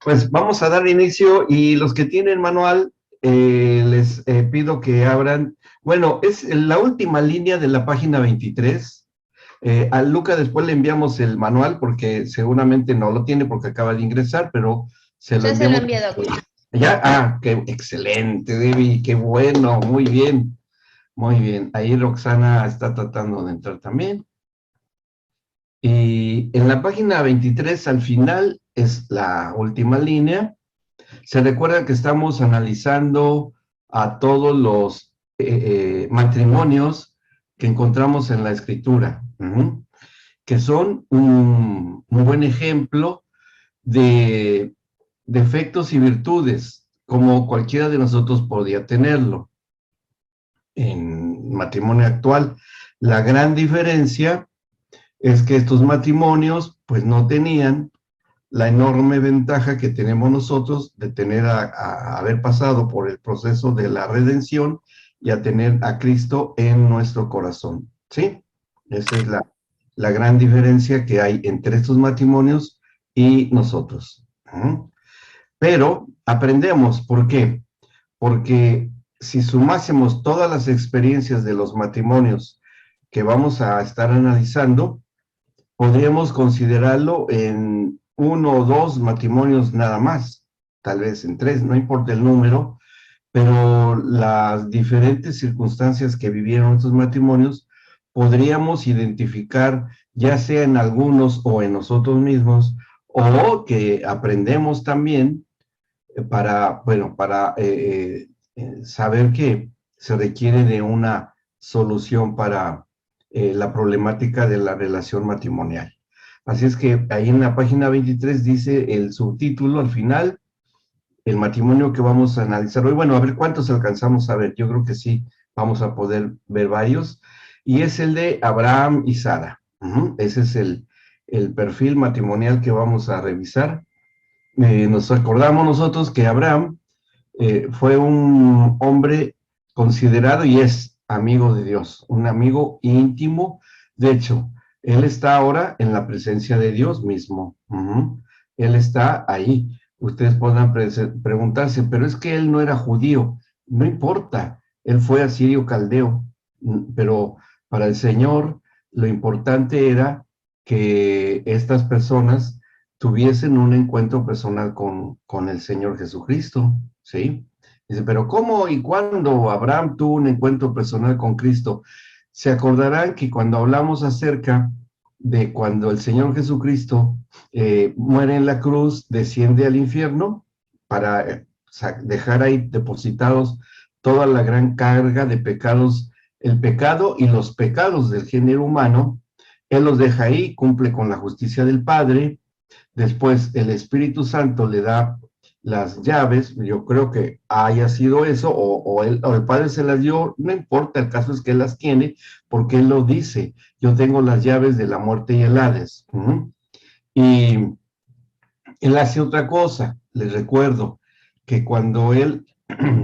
Pues vamos a dar inicio y los que tienen manual, les pido que abran, bueno, es la última línea de la página 23. A Luca después le enviamos el manual porque seguramente no lo tiene porque acaba de ingresar, pero se lo Ya se lo enviamos. envié, Doc. Ya, qué excelente, Debbie, qué bueno, muy bien, muy bien. Ahí Roxana está tratando de entrar también. Y en la página 23 al final es la última línea. Se recuerda que estamos analizando a todos los matrimonios que encontramos en la escritura, que son un buen ejemplo de defectos y virtudes, como cualquiera de nosotros podía tenerlo en matrimonio actual. La gran diferencia es que estos matrimonios pues no tenían la enorme ventaja que tenemos nosotros de tener haber pasado por el proceso de la redención y a tener a Cristo en nuestro corazón, ¿sí? Esa es la gran diferencia que hay entre estos matrimonios y nosotros. Pero aprendemos, ¿por qué? Porque si sumásemos todas las experiencias de los matrimonios que vamos a estar analizando, podríamos considerarlo en uno o dos matrimonios nada más, tal vez en tres, no importa el número, pero las diferentes circunstancias que vivieron estos matrimonios podríamos identificar ya sea en algunos o en nosotros mismos, o que aprendemos también para, bueno, para saber que se requiere de una solución para la problemática de la relación matrimonial. Así es que ahí en la página 23 dice el subtítulo al final, el matrimonio que vamos a analizar hoy. Bueno, a ver cuántos alcanzamos a ver. Yo creo que sí, vamos a poder ver varios. Y es el de Abraham y Sara. Ese es el perfil matrimonial que vamos a revisar. Nos acordamos nosotros que Abraham fue un hombre considerado y es amigo de Dios, un amigo íntimo. De hecho, él está ahora en la presencia de Dios mismo. Él está ahí. Ustedes podrán preguntarse, pero es que él no era judío. No importa, él fue asirio caldeo, pero para el Señor lo importante era que estas personas tuviesen un encuentro personal con el Señor Jesucristo, ¿sí? Dice, pero ¿cómo y cuándo Abraham tuvo un encuentro personal con Cristo? Se acordarán que cuando hablamos acerca de cuando el Señor Jesucristo muere en la cruz, desciende al infierno para dejar ahí depositados toda la gran carga de pecados, el pecado y los pecados del género humano. Él los deja ahí, cumple con la justicia del Padre. Después el Espíritu Santo le da las llaves, yo creo que haya sido eso, o el Padre se las dio, no importa, el caso es que él las tiene, porque él lo dice, yo tengo las llaves de la muerte y el Hades. Y él hace otra cosa, les recuerdo que cuando él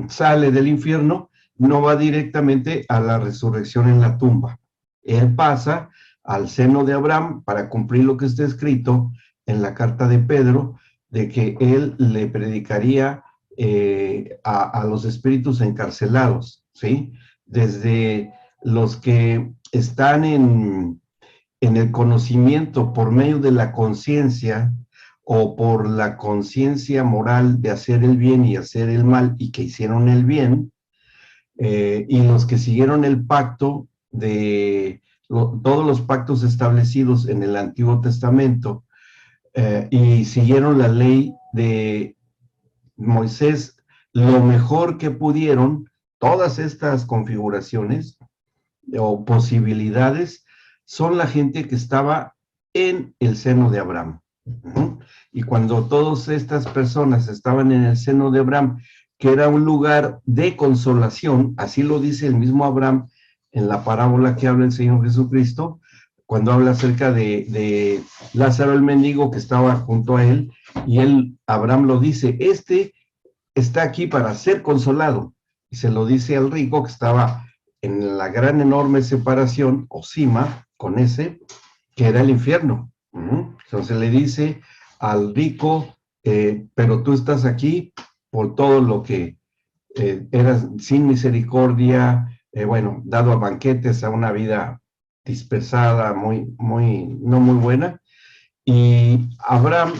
sale del infierno, no va directamente a la resurrección en la tumba. Él pasa al seno de Abraham para cumplir lo que está escrito en la carta de Pedro, de que él le predicaría a los espíritus encarcelados, ¿sí? Desde los que están en el conocimiento por medio de la conciencia o por la conciencia moral de hacer el bien y hacer el mal y que hicieron el bien, y los que siguieron el pacto de todos los pactos establecidos en el Antiguo Testamento y siguieron la ley de Moisés lo mejor que pudieron, todas estas configuraciones o posibilidades son la gente que estaba en el seno de Abraham. Y cuando todas estas personas estaban en el seno de Abraham, que era un lugar de consolación, así lo dice el mismo Abraham en la parábola que habla el Señor Jesucristo, cuando habla acerca de Lázaro el mendigo que estaba junto a él, y él, Abraham lo dice, este está aquí para ser consolado, y se lo dice al rico que estaba en la gran enorme separación, o cima, con ese, que era el infierno. Entonces le dice al rico pero tú estás aquí por todo lo que eras sin misericordia, bueno, dado a banquetes, a una vida dispersada, no muy buena. Y Abraham,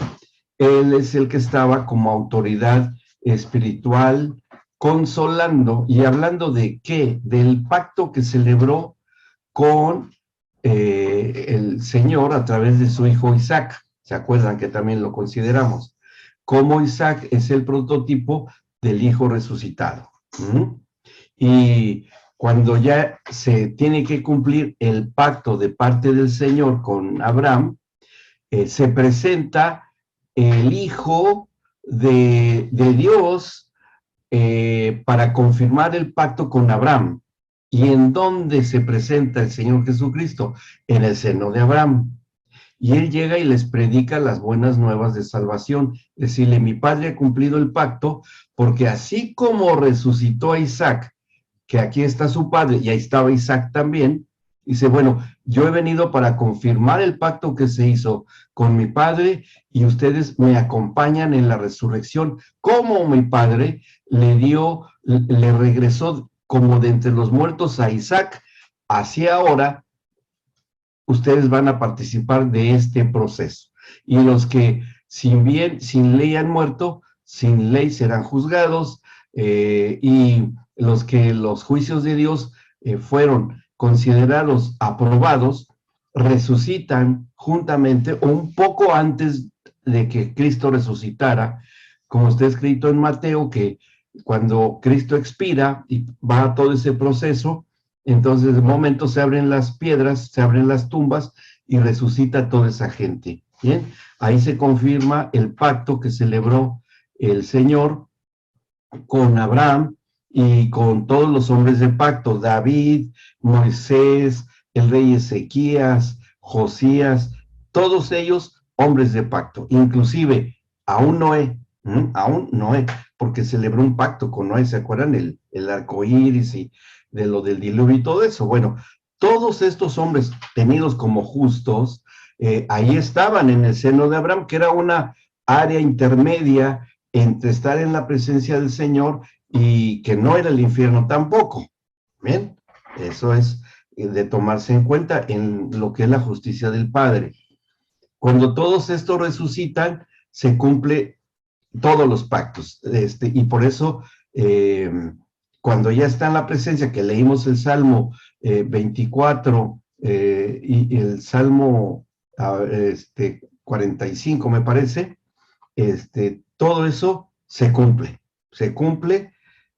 él es el que estaba como autoridad espiritual, consolando y hablando de qué, del pacto que celebró con el Señor a través de su hijo Isaac. ¿Se acuerdan que también lo consideramos? Como Isaac es el prototipo del hijo resucitado. Y cuando ya se tiene que cumplir el pacto de parte del Señor con Abraham, se presenta el Hijo de Dios para confirmar el pacto con Abraham. ¿Y en dónde se presenta el Señor Jesucristo? En el seno de Abraham. Y él llega y les predica las buenas nuevas de salvación. Decirle, mi padre ha cumplido el pacto, porque así como resucitó a Isaac, que aquí está su padre, y ahí estaba Isaac también, dice, bueno, yo he venido para confirmar el pacto que se hizo con mi padre, y ustedes me acompañan en la resurrección, como mi padre le regresó como de entre los muertos a Isaac, así ahora ustedes van a participar de este proceso. Y los que sin ley han muerto, sin ley serán juzgados, y los que los juicios de Dios fueron considerados aprobados, resucitan juntamente o un poco antes de que Cristo resucitara, como está escrito en Mateo, que cuando Cristo expira y va a todo ese proceso, entonces de momento se abren las piedras, se abren las tumbas y resucita toda esa gente. Bien, ahí se confirma el pacto que celebró el Señor con Abraham y con todos los hombres de pacto, David, Moisés, el rey Ezequías, Josías, todos ellos hombres de pacto, inclusive aún Noé, porque celebró un pacto con Noé, ¿se acuerdan? El arco iris y de lo del diluvio y todo eso. Bueno, todos estos hombres tenidos como justos, ahí estaban en el seno de Abraham, que era una área intermedia entre estar en la presencia del Señor y que no era el infierno tampoco. Bien, eso es de tomarse en cuenta en lo que es la justicia del Padre. Cuando todos estos resucitan, se cumple todos los pactos, y por eso cuando ya está en la presencia, que leímos el Salmo 24 y el Salmo 45, me parece, todo eso se cumple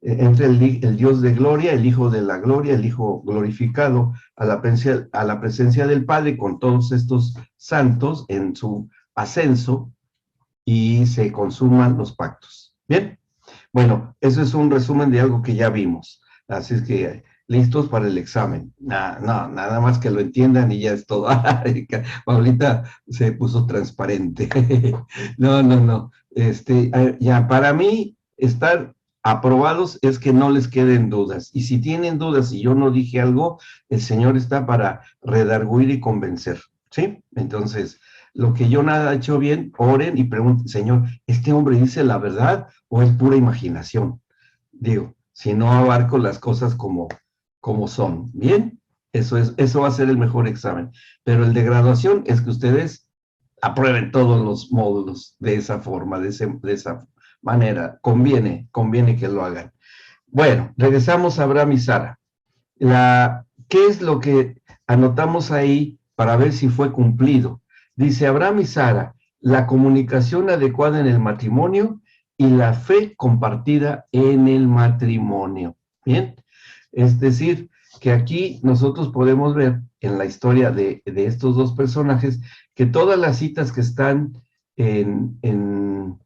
entre el Dios de gloria, el Hijo de la gloria, el Hijo glorificado a la presencia del Padre con todos estos santos en su ascenso, y se consuman los pactos. Bien, bueno, eso es un resumen de algo que ya vimos, así es que listos para el examen. Nada más que lo entiendan y ya es todo. Paulita se puso transparente. No. Ya para mí estar aprobados es que no les queden dudas, y si tienen dudas y yo no dije algo, el Señor está para redarguir y convencer, ¿sí? Entonces, lo que yo nada he hecho bien, oren y pregunten, Señor, ¿este hombre dice la verdad o es pura imaginación? Digo, si no abarco las cosas como son, ¿bien? Eso va a ser el mejor examen. Pero el de graduación es que ustedes aprueben todos los módulos de esa forma, de esa manera. Conviene que lo hagan. Bueno, regresamos a Abraham y Sara. ¿Qué es lo que anotamos ahí para ver si fue cumplido? Dice Abraham y Sara, la comunicación adecuada en el matrimonio y la fe compartida en el matrimonio. Bien, es decir, que aquí nosotros podemos ver en la historia de estos dos personajes que todas las citas que están en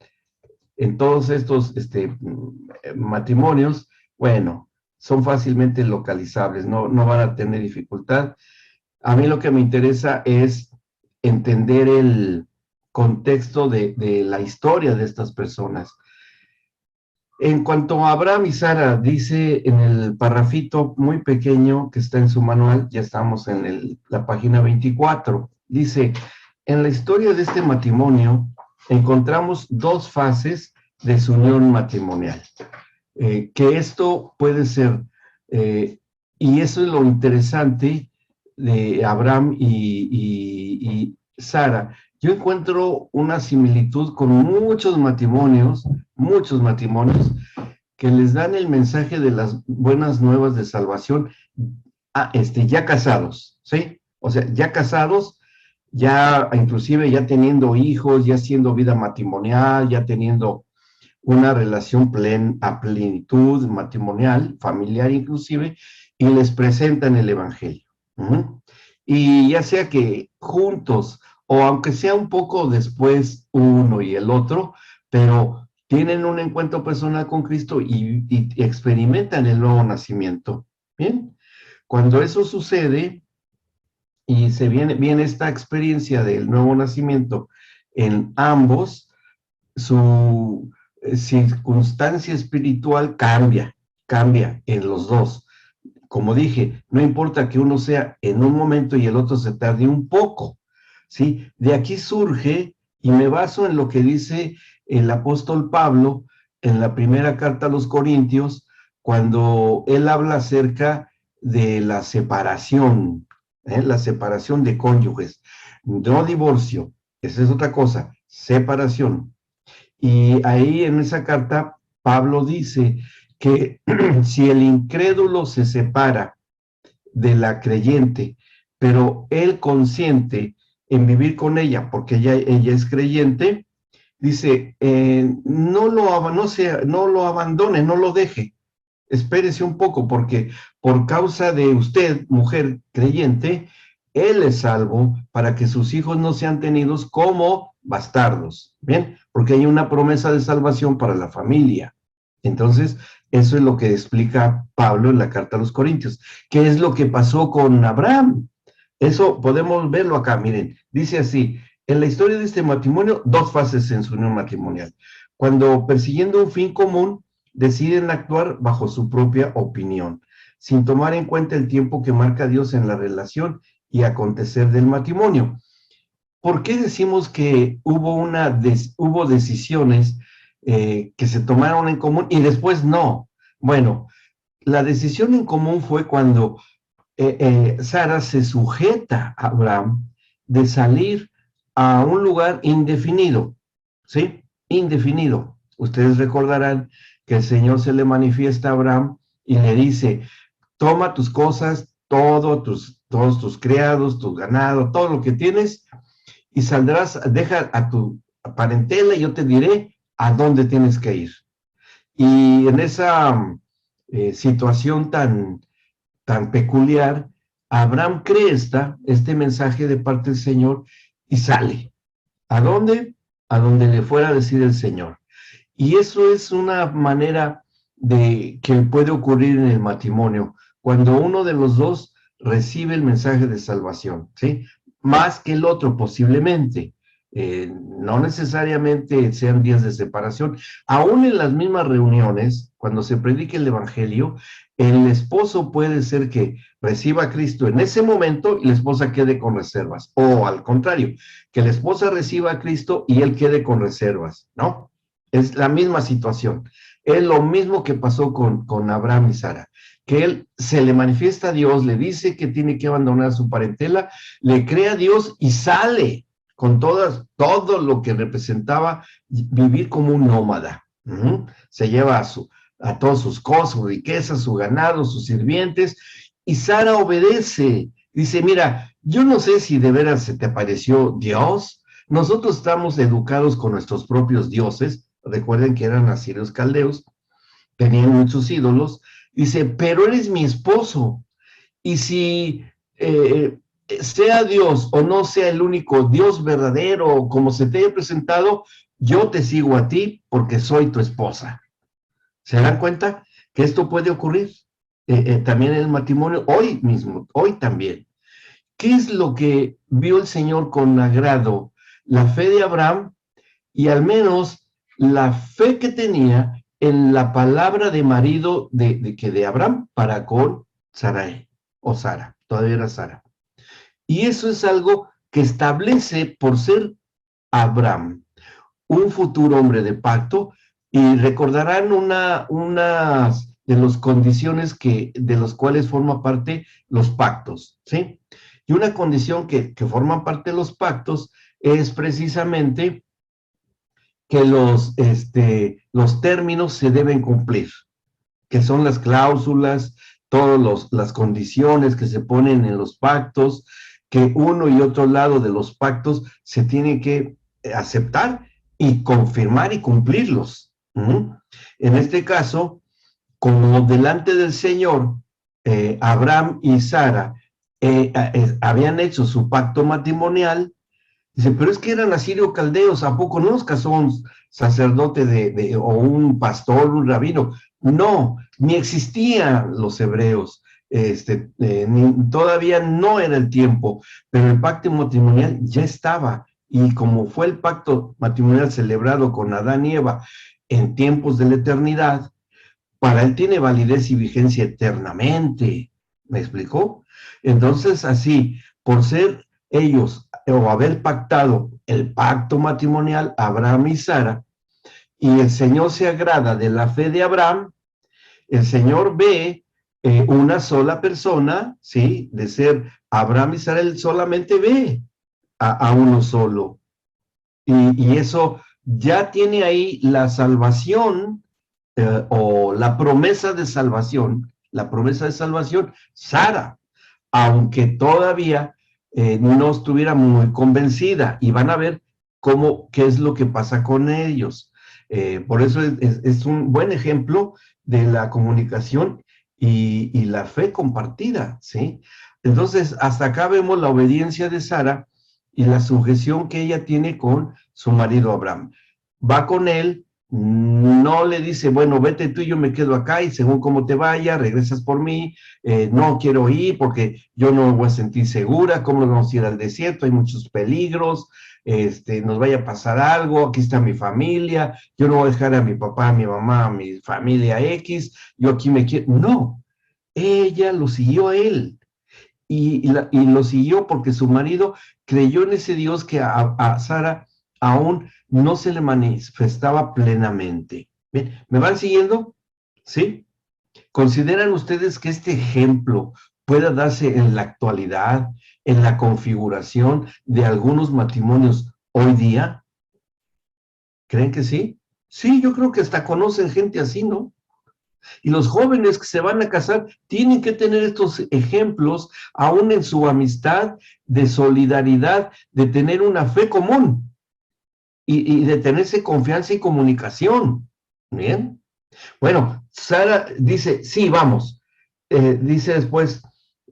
todos estos matrimonios, bueno, son fácilmente localizables, no van a tener dificultad. A mí lo que me interesa es entender el contexto de la historia de estas personas. En cuanto a Abraham y Sara, dice en el parrafito muy pequeño que está en su manual, ya estamos en la página 24, dice, en la historia de este matrimonio, encontramos dos fases de su unión matrimonial. Que esto puede ser, y eso es lo interesante de Abraham y Sara. Yo encuentro una similitud con muchos matrimonios que les dan el mensaje de las buenas nuevas de salvación ya casados, ¿sí? O sea, ya casados, ya inclusive ya teniendo hijos, ya haciendo vida matrimonial, ya teniendo una relación a plenitud matrimonial, familiar inclusive, y les presentan el Evangelio. Y ya sea que juntos, o aunque sea un poco después uno y el otro, pero tienen un encuentro personal con Cristo y experimentan el nuevo nacimiento. Bien, cuando eso sucede y viene esta experiencia del nuevo nacimiento en ambos, su circunstancia espiritual cambia en los dos. Como dije, no importa que uno sea en un momento y el otro se tarde un poco, ¿sí? De aquí surge, y me baso en lo que dice el apóstol Pablo en la primera carta a los Corintios, cuando él habla acerca de la separación de cónyuges, no divorcio, esa es otra cosa, separación. Y ahí en esa carta, Pablo dice que si el incrédulo se separa de la creyente, pero él consiente en vivir con ella, porque ella es creyente, dice, no lo abandone, no lo deje, espérese un poco, porque por causa de usted, mujer creyente, él es salvo para que sus hijos no sean tenidos como bastardos, ¿bien? Porque hay una promesa de salvación para la familia. Entonces, eso es lo que explica Pablo en la carta a los Corintios. ¿Qué es lo que pasó con Abraham? Eso podemos verlo acá, miren, dice así, en la historia de este matrimonio, dos fases en su unión matrimonial. Cuando persiguiendo un fin común, deciden actuar bajo su propia opinión, sin tomar en cuenta el tiempo que marca Dios en la relación y acontecer del matrimonio. ¿Por qué decimos que hubo decisiones que se tomaron en común y después no? Bueno, la decisión en común fue cuando Sara se sujeta a Abraham de salir a un lugar indefinido, ¿sí? Indefinido. Ustedes recordarán que el Señor se le manifiesta a Abraham y le dice, toma tus cosas, todos tus criados, tu ganado, todo lo que tienes, y saldrás, deja a tu parentela y yo te diré a dónde tienes que ir. Y en esa situación tan peculiar, Abraham cree este mensaje de parte del Señor y sale. ¿A dónde? A donde le fuera a decir el Señor. Y eso es una manera de que puede ocurrir en el matrimonio, cuando uno de los dos recibe el mensaje de salvación, ¿sí? Más que el otro posiblemente. No necesariamente sean días de separación. Aún en las mismas reuniones, cuando se predique el Evangelio, el esposo puede ser que reciba a Cristo en ese momento y la esposa quede con reservas. O al contrario, que la esposa reciba a Cristo y él quede con reservas, ¿no? Es la misma situación. Es lo mismo que pasó con Abraham y Sara, que él se le manifiesta a Dios, le dice que tiene que abandonar su parentela, le cree a Dios y sale con todo lo que representaba vivir como un nómada. Se lleva a todas sus cosas, su riqueza, su ganado, sus sirvientes, y Sara obedece. Dice, mira, yo no sé si de veras se te apareció Dios. Nosotros estamos educados con nuestros propios dioses. Recuerden que eran asirios caldeos, tenían muchos ídolos. Dice, pero eres mi esposo. Y si sea Dios o no sea el único Dios verdadero, como se te haya presentado, yo te sigo a ti porque soy tu esposa. ¿Se dan cuenta que esto puede ocurrir? También en el matrimonio, hoy mismo, hoy también. ¿Qué es lo que vio el Señor con agrado? La fe de Abraham y al menos la fe que tenía en la palabra de marido de Abraham para con Sarai, o Sara, todavía era Sara. Y eso es algo que establece, por ser Abraham un futuro hombre de pacto, y recordarán unas de las condiciones de los cuales forma parte los pactos, ¿sí? Y una condición que forma parte de los pactos es precisamente que los términos se deben cumplir, que son las cláusulas, todas las condiciones que se ponen en los pactos, que uno y otro lado de los pactos se tienen que aceptar y confirmar y cumplirlos. En este caso, como delante del Señor, Abraham y Sara habían hecho su pacto matrimonial. Dice, pero es que eran asirio caldeos, ¿a poco no los casó un sacerdote o un pastor, un rabino? No, ni existían los hebreos, todavía no era el tiempo, pero el pacto matrimonial ya estaba, y como fue el pacto matrimonial celebrado con Adán y Eva en tiempos de la eternidad, para él tiene validez y vigencia eternamente. ¿Me explicó? Entonces, así, por ser ellos o haber pactado el pacto matrimonial, Abraham y Sara, y el Señor se agrada de la fe de Abraham, el Señor ve una sola persona, ¿sí? De ser Abraham y Sara, él solamente ve a uno solo. Y eso ya tiene ahí la salvación, o la promesa de salvación, Sara, aunque todavía no estuviera muy convencida, y van a ver qué es lo que pasa con ellos. Por eso es un buen ejemplo de la comunicación y la fe compartida, ¿sí? Entonces, hasta acá vemos la obediencia de Sara y la sujeción que ella tiene con su marido Abraham. Va con él, no le dice, bueno, vete tú y yo me quedo acá y según cómo te vaya, regresas por mí, no quiero ir porque yo no me voy a sentir segura, cómo nos vamos a ir al desierto, hay muchos peligros, nos vaya a pasar algo, aquí está mi familia, yo no voy a dejar a mi papá, a mi mamá, a mi familia X, yo aquí me quiero. No, ella lo siguió a él. Y lo siguió porque su marido creyó en ese Dios que a Sara aún no se le manifestaba plenamente. ¿Bien? ¿Me van siguiendo? ¿Sí? ¿Consideran ustedes que este ejemplo pueda darse en la actualidad, en la configuración de algunos matrimonios hoy día? ¿Creen que sí? Sí, yo creo que hasta conocen gente así, ¿no? Y los jóvenes que se van a casar tienen que tener estos ejemplos, aún en su amistad, de solidaridad, de tener una fe común y de tenerse confianza y comunicación. ¿Bien? Bueno, Sara dice, sí, vamos. Dice después,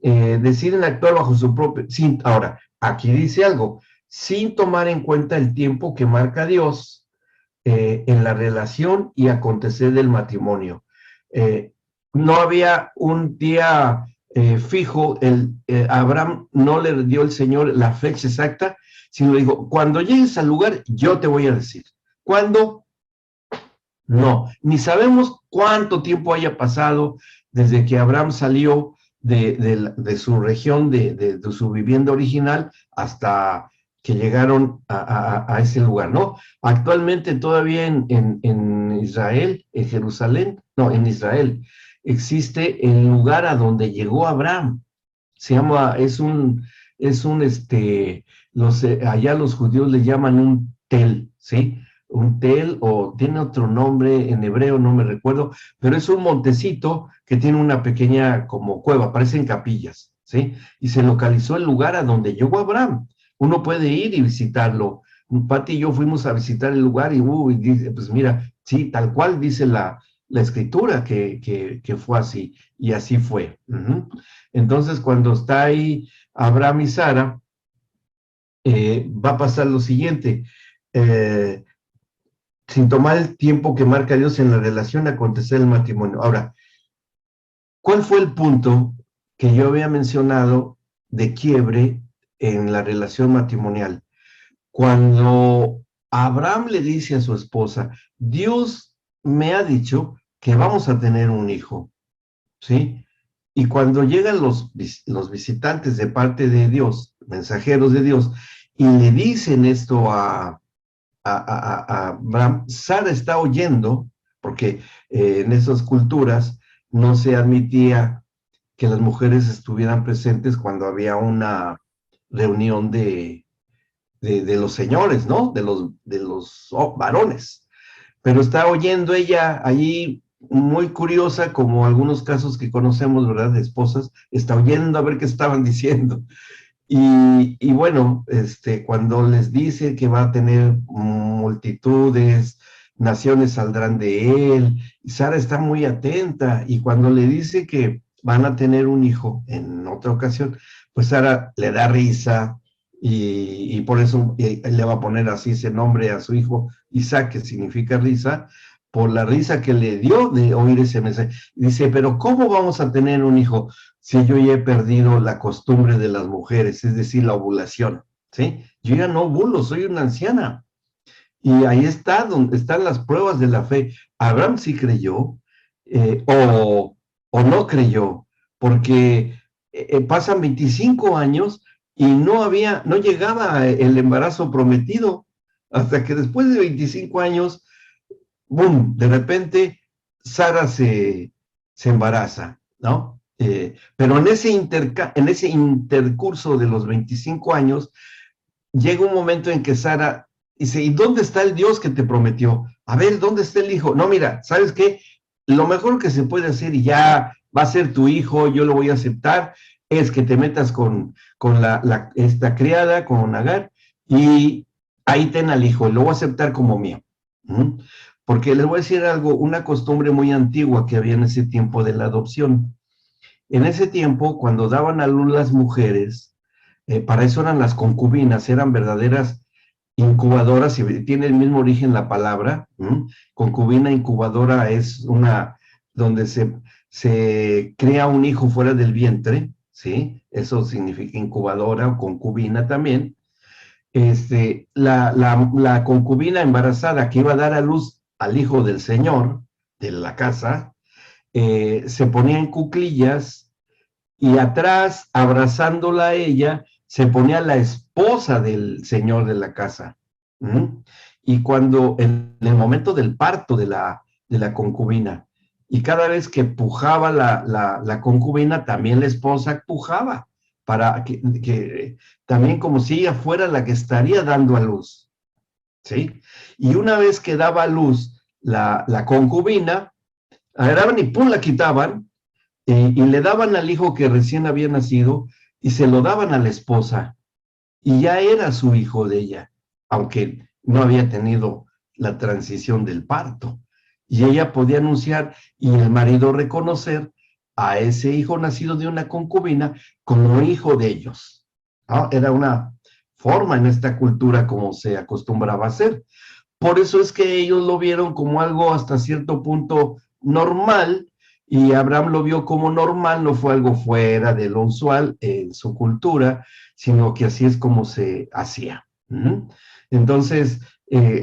deciden actuar bajo su propio... Ahora, aquí dice algo, sin tomar en cuenta el tiempo que marca Dios en la relación y acontecer del matrimonio. No había un día fijo, Abraham no le dio el Señor la fecha exacta, sino le dijo, cuando llegues al lugar, yo te voy a decir. ¿Cuándo? No, ni sabemos cuánto tiempo haya pasado desde que Abraham salió de su región, de su vivienda original, hasta que llegaron a ese lugar, ¿no? Actualmente todavía en Israel, en Jerusalén, no, en Israel, existe el lugar a donde llegó Abraham. Se llama, allá los judíos le llaman un tel, ¿sí? Un tel, o tiene otro nombre en hebreo, no me recuerdo, pero es un montecito que tiene una pequeña como cueva, parecen capillas, ¿sí? Y se localizó el lugar a donde llegó Abraham. Uno puede ir y visitarlo. Pati y yo fuimos a visitar el lugar y dice, pues mira, sí, tal cual dice la escritura que fue así, y así fue. Entonces, cuando está ahí Abraham y Sara, va a pasar lo siguiente, sin tomar el tiempo que marca Dios en la relación, acontecer el matrimonio. Ahora, ¿cuál fue el punto que yo había mencionado de quiebre en la relación matrimonial? Cuando Abraham le dice a su esposa, Dios me ha dicho que vamos a tener un hijo, ¿sí? Y cuando llegan los visitantes de parte de Dios, mensajeros de Dios, y le dicen esto a a Abraham, Sara está oyendo, porque en esas culturas no se admitía que las mujeres estuvieran presentes cuando había una reunión de los señores, ¿no? De los varones. Pero está oyendo ella allí muy curiosa, como algunos casos que conocemos, ¿verdad? De esposas, está oyendo a ver qué estaban diciendo. Y bueno, cuando les dice que va a tener multitudes, naciones saldrán de él, y Sara está muy atenta, y cuando le dice que van a tener un hijo en otra ocasión, pues Sara le da risa, y por eso le va a poner así ese nombre a su hijo, Isaac, que significa risa, por la risa que le dio de oír ese mensaje. Dice, pero ¿cómo vamos a tener un hijo si yo ya he perdido la costumbre de las mujeres, es decir, la ovulación? ¿Sí? Yo ya no ovulo, soy una anciana. Y ahí está donde están las pruebas de la fe. Abraham sí creyó, o no creyó, porque pasan 25 años y no llegaba el embarazo prometido, hasta que después de 25 años, ¡boom!, de repente Sara se embaraza, ¿no? Pero en ese intercurso de los 25 años, llega un momento en que Sara dice, ¿y dónde está el Dios que te prometió? A ver, ¿dónde está el hijo? No, mira, ¿sabes qué? Lo mejor que se puede hacer, y ya va a ser tu hijo, yo lo voy a aceptar, es que te metas con esta criada, con Agar, y ahí ten al hijo, y lo voy a aceptar como mío. ¿Mm? Porque les voy a decir algo, una costumbre muy antigua que había en ese tiempo de la adopción. En ese tiempo, cuando daban a luz las mujeres, para eso eran las concubinas, eran verdaderas incubadoras, y tiene el mismo origen la palabra. Concubina, incubadora, es una donde se crea un hijo fuera del vientre, ¿sí? Eso significa incubadora o concubina también. La concubina embarazada que iba a dar a luz al hijo del señor de la casa, se ponía en cuclillas, y atrás, abrazándola a ella, se ponía la esposa del señor de la casa. Y cuando, en el momento del parto de la concubina, y cada vez que pujaba la concubina, también la esposa pujaba, para que también como si ella fuera la que estaría dando a luz, ¿sí? Y una vez que daba a luz la concubina, agarraban y pum, la quitaban, y le daban al hijo que recién había nacido, y se lo daban a la esposa, y ya era su hijo de ella, aunque no había tenido la transición del parto. Y ella podía anunciar, y el marido reconocer a ese hijo nacido de una concubina como hijo de ellos, ¿no? Era una forma en esta cultura como se acostumbraba a hacer. Por eso es que ellos lo vieron como algo hasta cierto punto normal, y Abraham lo vio como normal, no fue algo fuera de lo usual en su cultura, sino que así es como se hacía. Entonces,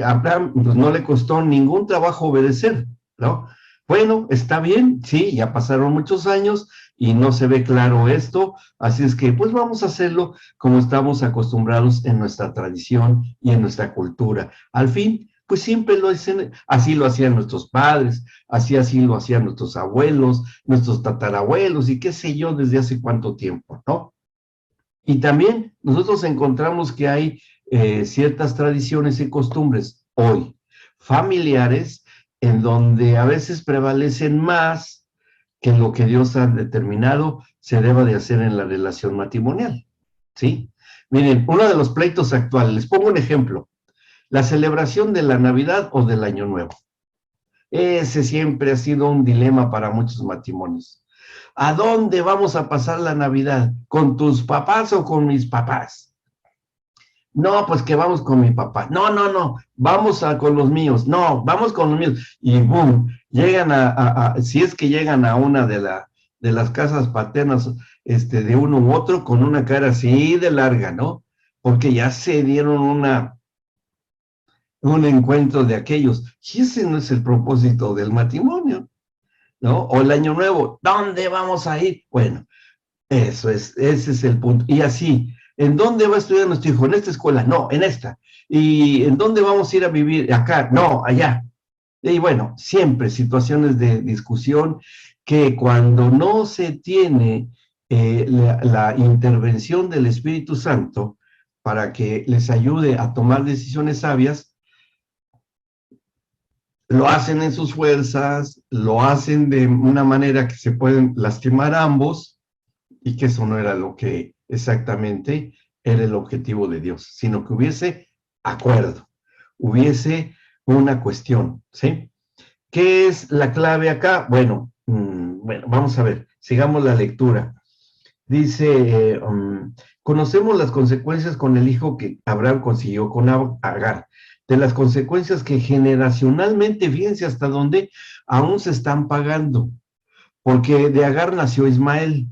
Abraham pues, no le costó ningún trabajo obedecer, ¿no? Bueno, está bien, sí, ya pasaron muchos años y no se ve claro esto, así es que pues vamos a hacerlo como estamos acostumbrados en nuestra tradición y en nuestra cultura. Al fin, pues siempre lo hacen, así lo hacían nuestros padres, así lo hacían nuestros abuelos, nuestros tatarabuelos, y qué sé yo, desde hace cuánto tiempo, ¿no? Y también nosotros encontramos que hay ciertas tradiciones y costumbres hoy familiares, en donde a veces prevalecen más que lo que Dios ha determinado se deba de hacer en la relación matrimonial, ¿sí? Miren, uno de los pleitos actuales, les pongo un ejemplo: la celebración de la Navidad o del Año Nuevo. Ese siempre ha sido un dilema para muchos matrimonios. ¿A dónde vamos a pasar la Navidad? ¿Con tus papás o con mis papás? No, pues que vamos con mi papá. No, no, no, vamos con los míos. No, vamos con los míos. Y boom, llegan si es que llegan a una de las casas paternas, de uno u otro, con una cara así de larga, ¿no? Porque ya se dieron un encuentro de aquellos. Y ese no es el propósito del matrimonio, ¿no? O el Año Nuevo, ¿dónde vamos a ir? Bueno, ese es el punto. Y así, ¿En dónde va a estudiar nuestro hijo? ¿En esta escuela? No, en esta. ¿Y en dónde vamos a ir a vivir? Acá, no, allá. Y bueno, siempre situaciones de discusión que cuando no se tiene la intervención del Espíritu Santo para que les ayude a tomar decisiones sabias, lo hacen en sus fuerzas, lo hacen de una manera que se pueden lastimar a ambos, y que eso no era lo que exactamente era el objetivo de Dios, sino que hubiese acuerdo, hubiese una cuestión, ¿sí? ¿Qué es la clave acá? Bueno, vamos a ver, sigamos la lectura. Dice, conocemos las consecuencias con el hijo que Abraham consiguió con Agar, de las consecuencias que generacionalmente, fíjense hasta dónde, aún se están pagando, porque de Agar nació Ismael,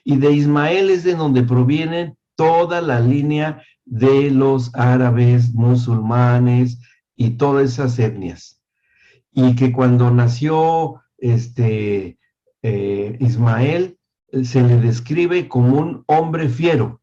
y de Ismael es de donde provienen toda la línea de los árabes, musulmanes y todas esas etnias. Y que cuando nació Ismael, se le describe como un hombre fiero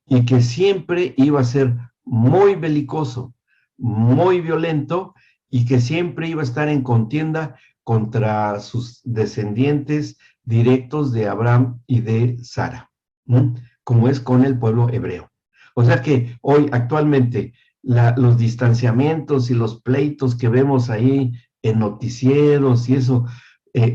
y que siempre iba a ser muy belicoso, muy violento y que siempre iba a estar en contienda contra sus descendientes directos de Abraham y de Sara, ¿no? Como es con el pueblo hebreo. O sea que hoy actualmente los distanciamientos y los pleitos que vemos ahí en noticieros y eso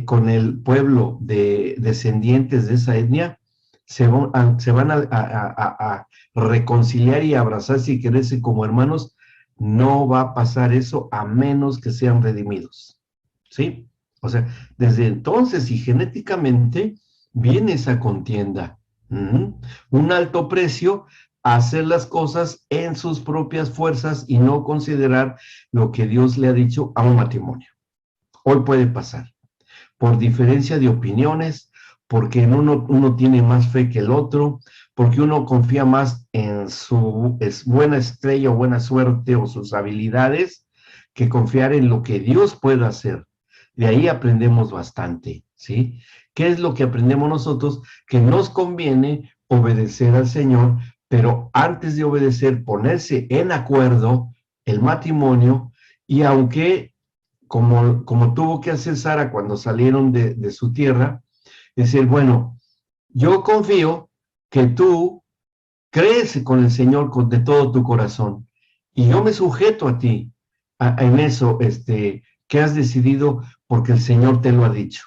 con el pueblo de descendientes de esa etnia, se van a reconciliar y abrazarse y quererse como hermanos. No va a pasar eso a menos que sean redimidos, ¿sí? O sea, desde entonces y genéticamente viene esa contienda. Un alto precio a hacer las cosas en sus propias fuerzas y no considerar lo que Dios le ha dicho a un matrimonio. Hoy puede pasar por diferencia de opiniones, porque uno tiene más fe que el otro, porque uno confía más en su buena estrella o buena suerte o sus habilidades, que confiar en lo que Dios puede hacer. De ahí aprendemos bastante, ¿sí? ¿Qué es lo que aprendemos nosotros? Que nos conviene obedecer al Señor, pero antes de obedecer, ponerse en acuerdo el matrimonio, y aunque como tuvo que hacer Sara cuando salieron de su tierra, decir, bueno, yo confío que tú crees con el Señor de todo tu corazón, y yo me sujeto a ti en eso que has decidido porque el Señor te lo ha dicho.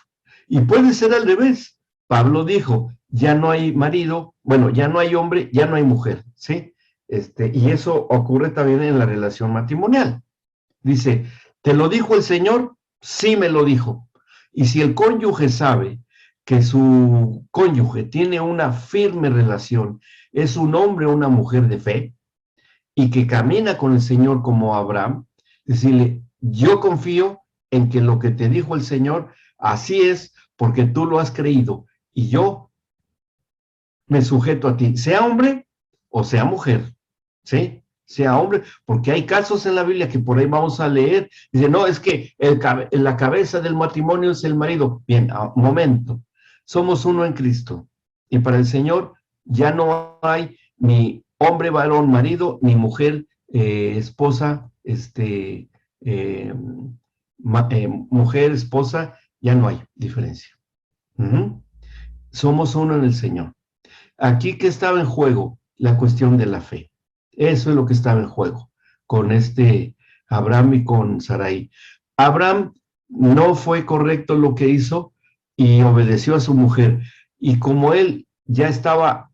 Y puede ser al revés. Pablo dijo, ya no hay marido, bueno, ya no hay hombre, ya no hay mujer, ¿sí? Y eso ocurre también en la relación matrimonial. Dice, ¿te lo dijo el Señor? Sí me lo dijo. Y si el cónyuge sabe que su cónyuge tiene una firme relación, es un hombre o una mujer de fe, y que camina con el Señor como Abraham, decirle, yo confío en que lo que te dijo el Señor, así es, porque tú lo has creído, y yo me sujeto a ti, sea hombre o sea mujer, ¿sí? Sea hombre, porque hay casos en la Biblia que por ahí vamos a leer, dice, no, es que la cabeza del matrimonio es el marido. Bien, un momento, somos uno en Cristo, y para el Señor ya no hay ni hombre, varón, marido, ni mujer, esposa, mujer, esposa, ya no hay diferencia. Somos uno en el Señor. Aquí, ¿qué estaba en juego? La cuestión de la fe. Eso es lo que estaba en juego con Abraham y con Sarai. Abraham no fue correcto lo que hizo y obedeció a su mujer. Y como él ya estaba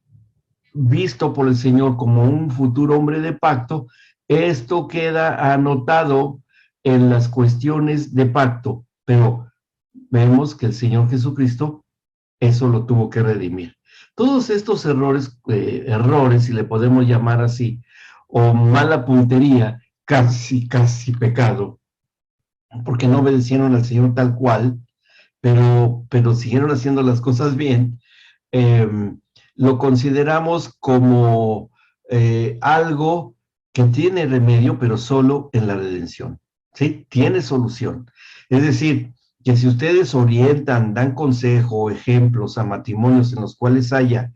visto por el Señor como un futuro hombre de pacto, esto queda anotado en las cuestiones de pacto. Pero vemos que el Señor Jesucristo eso lo tuvo que redimir. Todos estos errores, si le podemos llamar así, o mala puntería, casi pecado, porque no obedecieron al Señor tal cual, pero siguieron haciendo las cosas bien, eh, lo consideramos como algo que tiene remedio, pero solo en la redención, ¿sí? Tiene solución. Es decir, que si ustedes orientan, dan consejo, ejemplos a matrimonios en los cuales haya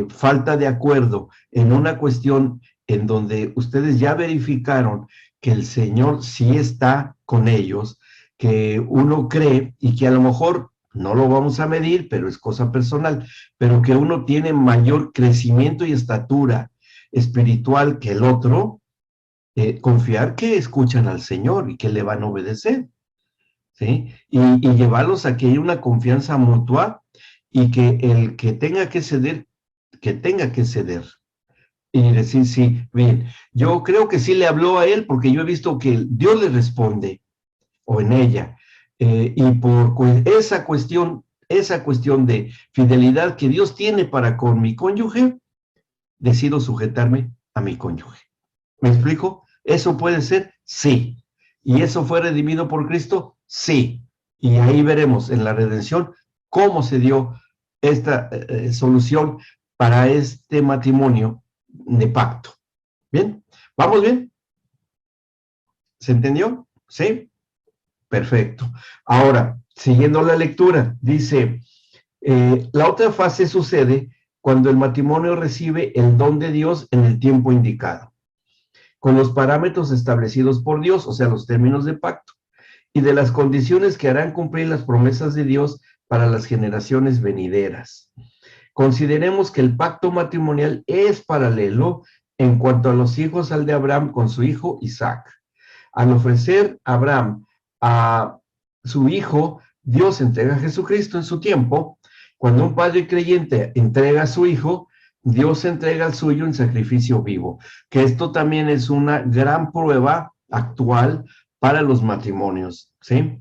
falta de acuerdo en una cuestión en donde ustedes ya verificaron que el Señor sí está con ellos, que uno cree y que a lo mejor no lo vamos a medir, pero es cosa personal, pero que uno tiene mayor crecimiento y estatura espiritual que el otro, confiar que escuchan al Señor y que le van a obedecer, ¿sí? Y llevarlos a que haya una confianza mutua y que el que tenga que tenga que ceder. Y decir, sí, bien, yo creo que sí le habló a él porque yo he visto que Dios le responde, o en ella, y por esa cuestión de fidelidad que Dios tiene para con mi cónyuge, decido sujetarme a mi cónyuge. ¿Me explico? ¿Eso puede ser? Sí. ¿Y eso fue redimido por Cristo? Sí. Y ahí veremos en la redención cómo se dio esta solución para este matrimonio de pacto. ¿Bien? ¿Vamos bien? ¿Se entendió? ¿Sí? Perfecto. Ahora, siguiendo la lectura, dice, la otra fase sucede cuando el matrimonio recibe el don de Dios en el tiempo indicado, con los parámetros establecidos por Dios, o sea, los términos de pacto, y de las condiciones que harán cumplir las promesas de Dios para las generaciones venideras. Consideremos que el pacto matrimonial es paralelo en cuanto a los hijos al de Abraham con su hijo Isaac. Al ofrecer a Abraham a su hijo, Dios entrega a Jesucristo en su tiempo. Cuando un padre creyente entrega a su hijo, Dios entrega al suyo en sacrificio vivo, que esto también es una gran prueba actual para los matrimonios, ¿sí?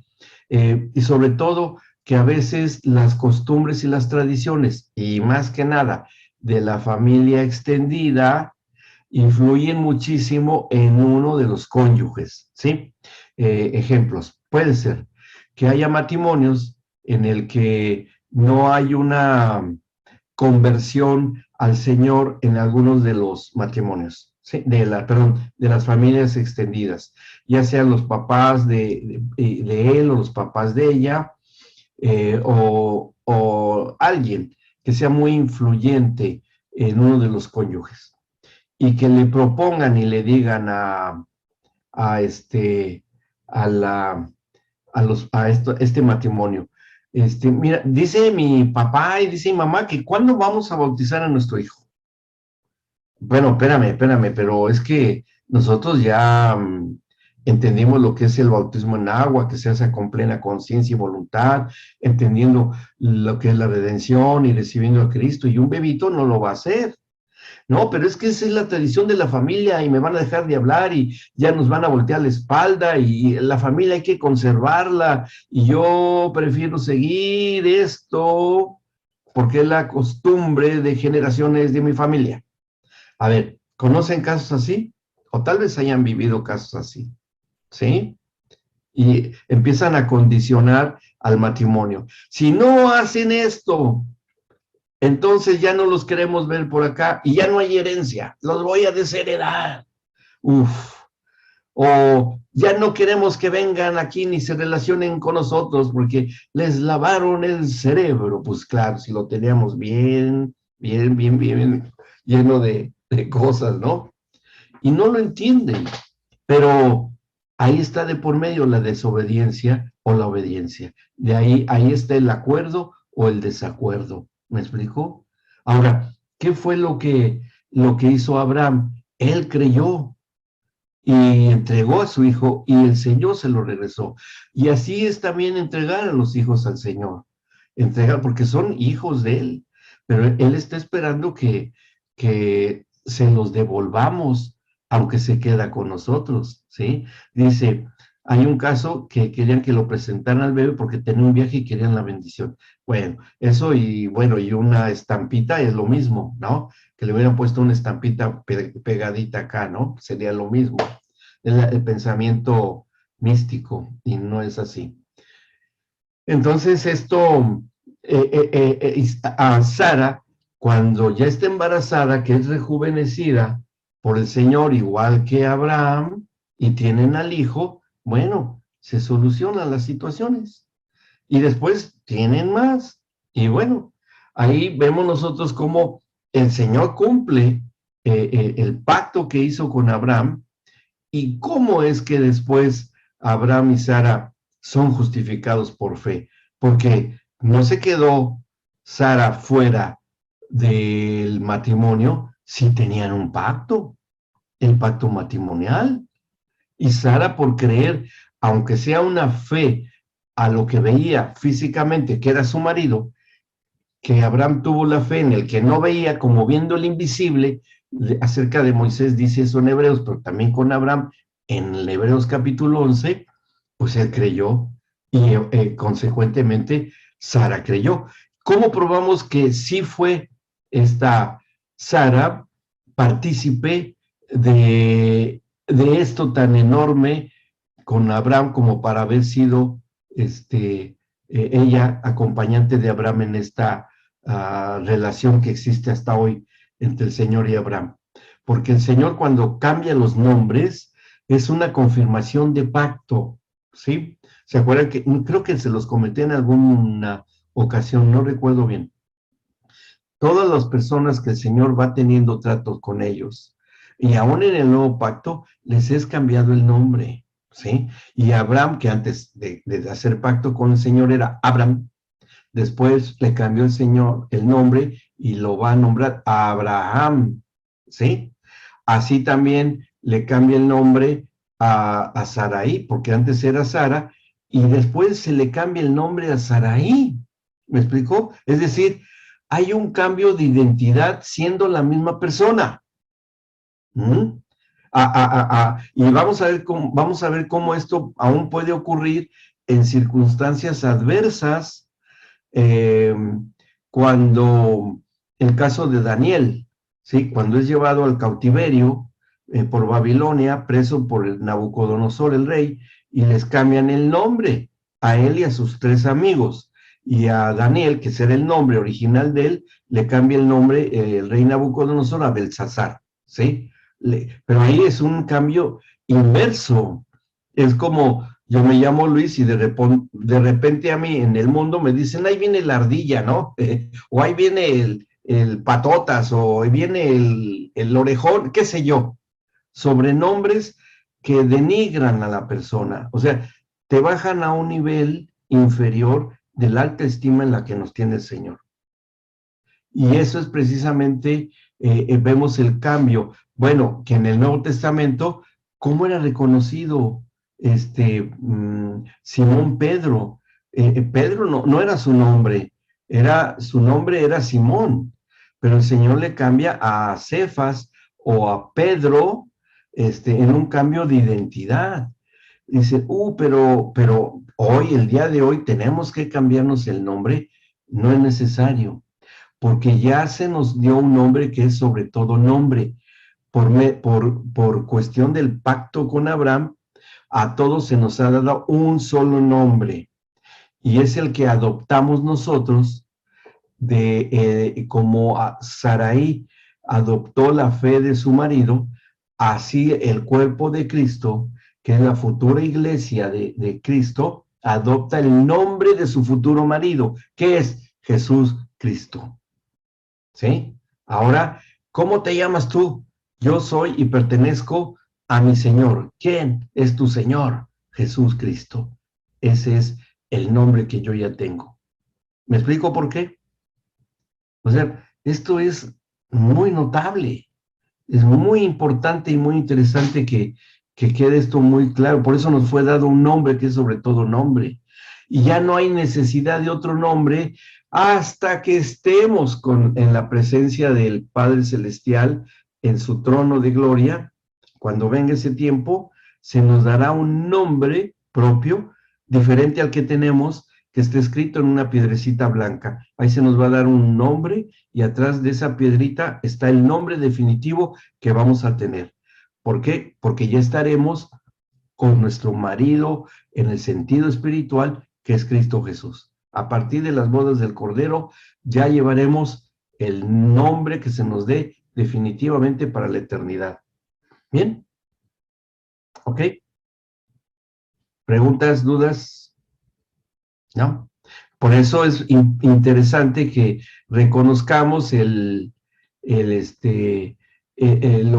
Y sobre todo que a veces las costumbres y las tradiciones, y más que nada de la familia extendida, influyen muchísimo en uno de los cónyuges, ¿sí? Ejemplos, puede ser que haya matrimonios en el que no hay una conversión al Señor en algunos de los matrimonios, ¿sí? Perdón, de las familias extendidas, ya sean los papás de él o los papás de ella, o alguien que sea muy influyente en uno de los cónyuges y que le propongan y le digan a este, a la, este matrimonio. Mira, dice mi papá y dice mi mamá que ¿cuándo vamos a bautizar a nuestro hijo? Bueno, espérame, pero es que nosotros ya entendimos lo que es el bautismo en agua, que se hace con plena conciencia y voluntad, entendiendo lo que es la redención y recibiendo a Cristo, y un bebito no lo va a hacer. No, pero es que esa es la tradición de la familia y me van a dejar de hablar y ya nos van a voltear la espalda y la familia hay que conservarla y yo prefiero seguir esto porque es la costumbre de generaciones de mi familia. A ver, ¿conocen casos así? O tal vez hayan vivido casos así, ¿sí? Y empiezan a condicionar al matrimonio. Si no hacen esto, entonces ya no los queremos ver por acá y ya no hay herencia, los voy a desheredar. Uf. O ya no queremos que vengan aquí ni se relacionen con nosotros porque les lavaron el cerebro. Pues claro, si lo teníamos bien lleno de cosas, ¿no? Y no lo entienden, pero ahí está de por medio la desobediencia o la obediencia. Ahí está el acuerdo o el desacuerdo. ¿Me explico? Ahora, ¿qué fue lo que hizo Abraham? Él creyó y entregó a su hijo y el Señor se lo regresó. Y así es también entregar a los hijos al Señor. Entregar, porque son hijos de Él, pero Él está esperando que se los devolvamos, aunque se queda con nosotros, ¿sí? Dice, hay un caso que querían que lo presentaran al bebé porque tenía un viaje y querían la bendición. Bueno, eso y bueno, y una estampita es lo mismo, ¿no? Que le hubieran puesto una estampita pegadita acá, ¿no? Sería lo mismo. El pensamiento místico, y no es así. Entonces, esto, a Sara, cuando ya está embarazada, que es rejuvenecida por el Señor, igual que Abraham, y tienen al hijo, bueno, se solucionan las situaciones. Y después tienen más. Y bueno, ahí vemos nosotros cómo el Señor cumple el pacto que hizo con Abraham. ¿Y cómo es que después Abraham y Sara son justificados por fe? Porque no se quedó Sara fuera del matrimonio si tenían un pacto, el pacto matrimonial. Y Sara, por creer, aunque sea una fe a lo que veía físicamente que era su marido, que Abraham tuvo la fe en el que no veía, como viendo el invisible. Acerca de Moisés dice eso en Hebreos, pero también con Abraham, en el Hebreos capítulo 11, pues él creyó y consecuentemente Sara creyó. ¿Cómo probamos que sí fue esta Sara partícipe de esto tan enorme con Abraham como para haber sido ella acompañante de Abraham en esta relación que existe hasta hoy entre el Señor y Abraham? Porque el Señor, cuando cambia los nombres, es una confirmación de pacto, ¿sí? ¿Se acuerdan que creo que se los comenté en alguna ocasión, no recuerdo bien? Todas las personas que el Señor va teniendo tratos con ellos, y aún en el nuevo pacto, les es cambiado el nombre, ¿sí? Y Abraham, que antes de hacer pacto con el Señor era Abraham, después le cambió el Señor el nombre y lo va a nombrar Abraham, ¿sí? Así también le cambia el nombre a Saraí, porque antes era Sara, y después se le cambia el nombre a Saraí. ¿Me explicó? Es decir, hay un cambio de identidad siendo la misma persona. ¿Mm? Y vamos a ver cómo esto aún puede ocurrir en circunstancias adversas, eh, cuando el caso de Daniel, ¿sí? Cuando es llevado al cautiverio por Babilonia, preso por el Nabucodonosor, el rey, y les cambian el nombre a él y a sus 3 amigos. Y a Daniel, que será el nombre original de él, le cambia el nombre el rey Nabucodonosor a Belsasar, ¿sí? Pero ahí es un cambio inverso. Es como yo me llamo Luis y de repente a mí en el mundo me dicen, ahí viene la ardilla, ¿no? O ahí viene el patotas, o ahí viene el orejón, qué sé yo. Sobrenombres que denigran a la persona. O sea, te bajan a un nivel inferior de la alta estima en la que nos tiene el Señor. Y eso es precisamente, vemos el cambio. Bueno, que en el Nuevo Testamento, ¿cómo era reconocido Simón Pedro? Pedro no era su nombre, su nombre era Simón, pero el Señor le cambia a Cefas o a Pedro, en un cambio de identidad. Dice, pero hoy, el día de hoy, tenemos que cambiarnos el nombre. No es necesario, porque ya se nos dio un nombre que es sobre todo nombre. Por cuestión del pacto con Abraham, a todos se nos ha dado un solo nombre, y es el que adoptamos nosotros, como Saraí adoptó la fe de su marido, así el cuerpo de Cristo, que es la futura iglesia de Cristo, adopta el nombre de su futuro marido, que es Jesús Cristo. ¿Sí? Ahora, ¿cómo te llamas tú? Yo soy y pertenezco a mi Señor. ¿Quién es tu Señor? Jesús Cristo. Ese es el nombre que yo ya tengo. ¿Me explico por qué? O sea, esto es muy notable. Es muy importante y muy interesante que quede esto muy claro. Por eso nos fue dado un nombre que es sobre todo nombre. Y ya no hay necesidad de otro nombre hasta que estemos en la presencia del Padre Celestial en su trono de gloria. Cuando venga ese tiempo, se nos dará un nombre propio, diferente al que tenemos, que esté escrito en una piedrecita blanca. Ahí se nos va a dar un nombre y atrás de esa piedrita está el nombre definitivo que vamos a tener. ¿Por qué? Porque ya estaremos con nuestro marido en el sentido espiritual, que es Cristo Jesús. A partir de las bodas del Cordero, ya llevaremos el nombre que se nos dé definitivamente para la eternidad. ¿Bien? ¿Ok? ¿Preguntas, dudas? ¿No? Por eso es interesante que reconozcamos lo